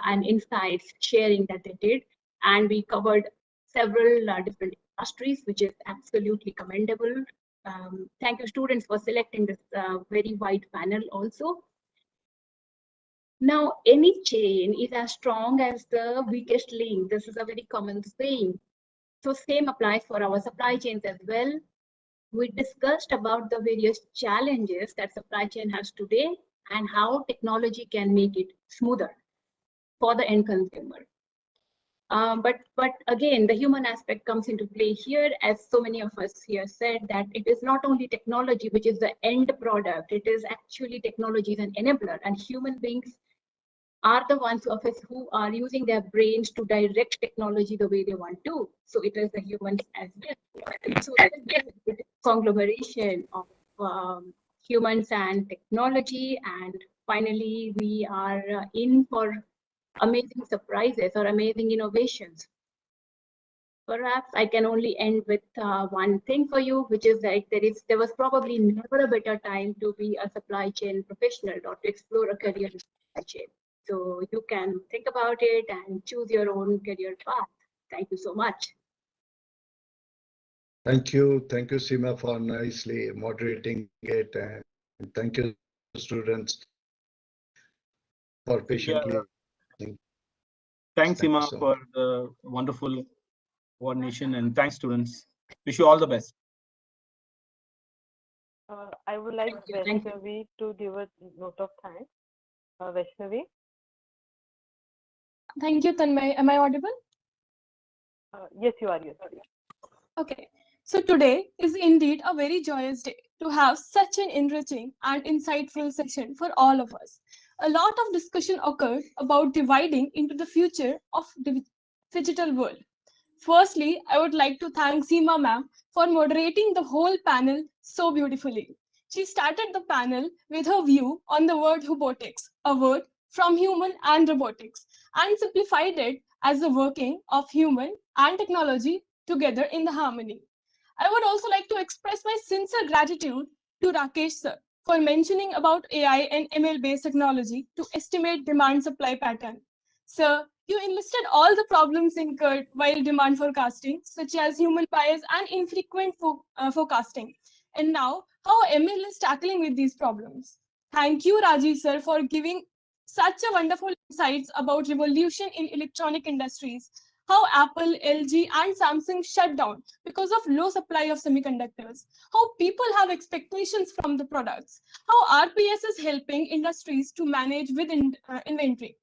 and insights sharing that they did. And we covered several different industries, which is absolutely commendable. Thank you, students, for selecting this very wide panel also. Now, any chain is as strong as the weakest link. This is a very common saying. So same applies for our supply chains as well. We discussed about the various challenges that supply chain has today and how technology can make it smoother for the end consumer. But again, the human aspect comes into play here, as so many of us here said, that it is not only technology which is the end product, it is actually technology is an enabler, and human beings are the ones who are using their brains to direct technology the way they want to. So it is the humans as well. So it is conglomeration of humans and technology. And finally, we are in for amazing surprises or amazing innovations. Perhaps I can only end with one thing for you, which is like there was probably never a better time to be a supply chain professional or to explore a career in supply chain. So you can think about it and choose your own career path. Thank you so much. Thank you, Seema, for nicely moderating it, and thank you, students, for patiently. Thanks, Seema, for the wonderful coordination, and thanks, students. Wish you all the best. I would like Vaishnavi to give a note of thanks. Vaishnavi. Thank you, Tanmay. Am I audible? Yes, you are. Yes. Okay. So today is indeed a very joyous day to have such an enriching and insightful session for all of us. A lot of discussion occurred about dividing into the future of the digital world. Firstly, I would like to thank Seema ma'am for moderating the whole panel so beautifully. She started the panel with her view on the word robotics, a word from human and robotics, and simplified it as the working of human and technology together in the harmony. I would also like to express my sincere gratitude to Rakesh sir for mentioning about AI and ML-based technology to estimate demand supply pattern. Sir, you enlisted all the problems incurred while demand forecasting, such as human bias and infrequent forecasting. And now, how ML is tackling with these problems. Thank you, Raji sir, for giving such a wonderful insights about revolution in electronic industries, how Apple, LG, and Samsung shut down because of low supply of semiconductors, how people have expectations from the products, how RPS is helping industries to manage with inventory.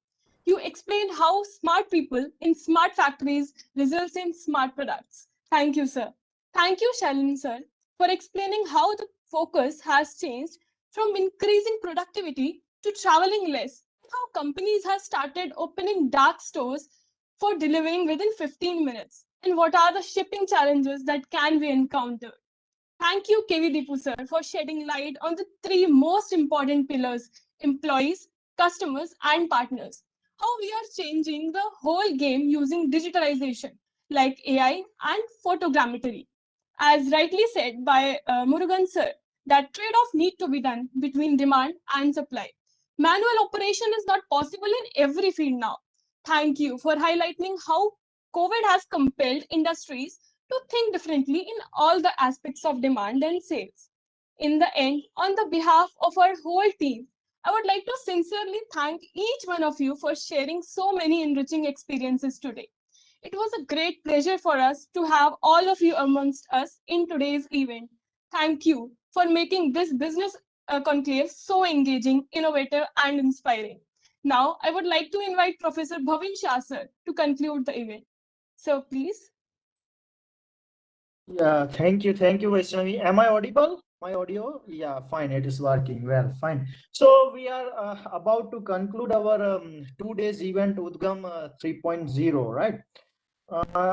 You explained how smart people in smart factories results in smart products. Thank you, sir. Thank you, Shalin, sir, for explaining how the focus has changed from increasing productivity to traveling less, how companies have started opening dark stores for delivering within 15 minutes, and what are the shipping challenges that can be encountered. Thank you, KV Deepu sir, for shedding light on the three most important pillars: employees, customers, and partners. How we are changing the whole game using digitalization like AI and photogrammetry. As rightly said by Murugan sir, that trade-off need to be done between demand and supply. Manual operation is not possible in every field now. Thank you for highlighting how COVID has compelled industries to think differently in all the aspects of demand and sales. In the end, on the behalf of our whole team, I would like to sincerely thank each one of you for sharing so many enriching experiences today. It was a great pleasure for us to have all of you amongst us in today's event. Thank you for making this business conclave so engaging, innovative, and inspiring. Now, I would like to invite Professor Bhavin Shah sir to conclude the event. So, please. Yeah, thank you, Vaishnavi. Am I audible? My audio? Yeah, fine, it is working well, fine. So we are about to conclude our 2 days event UDGAM 3.0, right?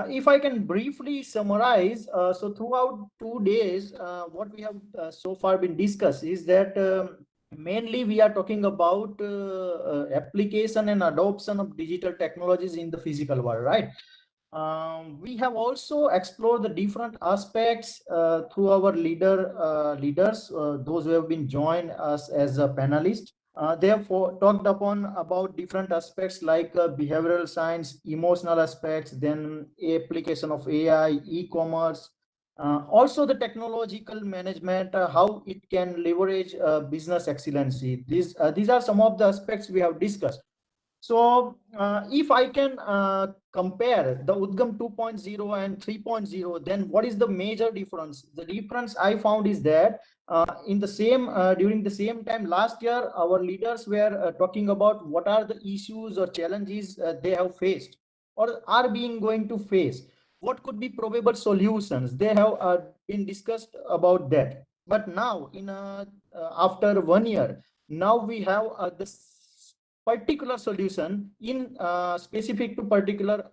If I can briefly summarize, so throughout 2 days, what we have so far been discussed is that mainly we are talking about application and adoption of digital technologies in the physical world, right? We have also explored the different aspects through our leaders, those who have been joined us as a panelist. They have talked upon about different aspects like behavioral science, emotional aspects, then application of AI, e-commerce, also the technological management, how it can leverage business excellency. These are some of the aspects we have discussed. So if I can compare the UDGAM 2.0 and 3.0, then what is the major difference? The difference I found is that in the same during the same time last year, our leaders were talking about what are the issues or challenges they have faced or are being going to face. What could be probable solutions? They have been discussed about that. But now, in after 1 year, now we have this particular solution in specific to particular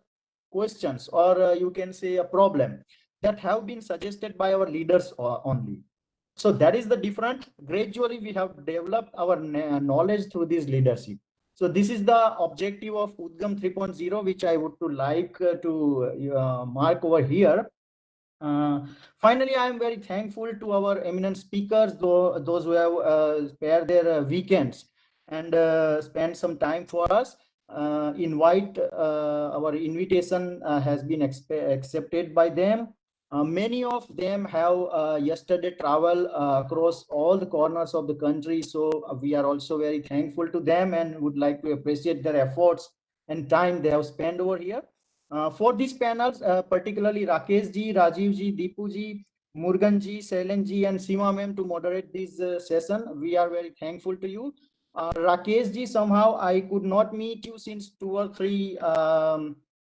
questions, or you can say a problem that have been suggested by our leaders only. So that is the difference. Gradually we have developed our knowledge through this leadership. So this is the objective of UDGAM 3.0, which I would like to mark over here. Finally, I am very thankful to our eminent speakers, those who have spared their weekends and spend some time for us. Our invitation has been accepted by them. Many of them have yesterday traveled across all the corners of the country. So we are also very thankful to them and would like to appreciate their efforts and time they have spent over here. For these panels, particularly Rakesh ji, Rajiv ji, Deepu ji, Murugan ji, Sailen ji, and Seema ma'am to moderate this session, we are very thankful to you. Rakesh ji, somehow I could not meet you since 2 or 3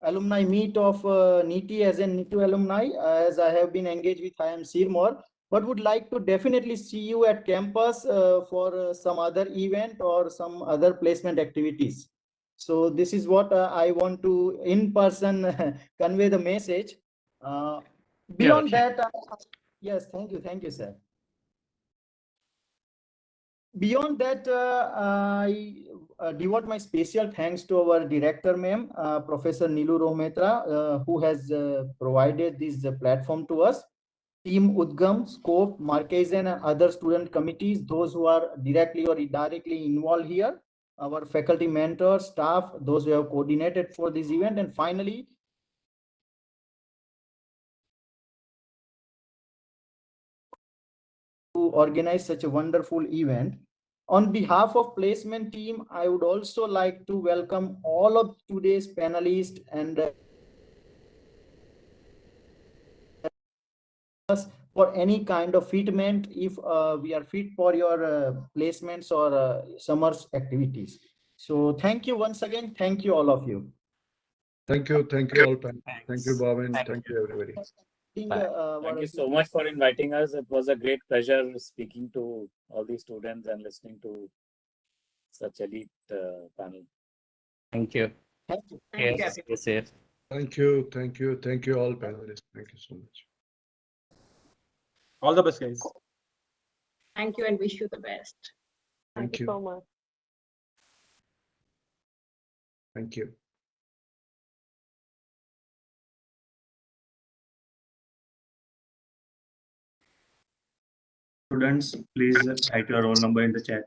alumni meet of NITI as a NITU alumni, as I have been engaged with IIM Sirmaur, but would like to definitely see you at campus for some other event or some other placement activities. So this is what I want to in person convey the message. Beyond that, yes, thank you, sir. Beyond that, I devote my special thanks to our director, ma'am, Professor Nilu Rometra, who has provided this platform to us. Team UDGAM, Scope, Marquez, and other student committees, those who are directly or indirectly involved here, our faculty mentors, staff, those who have coordinated for this event, and finally, to organize such a wonderful event. On behalf of placement team, I would also like to welcome all of today's panelists and for any kind of fitment if we are fit for your placements or summer activities. So thank you once again. Thank you, all of you. Thank you all. Thank you, Bhavin. Thank you, everybody. Thank you so much for inviting us. It was a great pleasure speaking to all these students and listening to such elite panel. Thank you. Thank you. Thank you, Yes, Captain. yes, yes. Thank you, thank you, thank you all panelists. Thank you so much. All the best, guys. Thank you and wish you the best. Thank you so much. Thank you. Students, please write your roll number in the chat.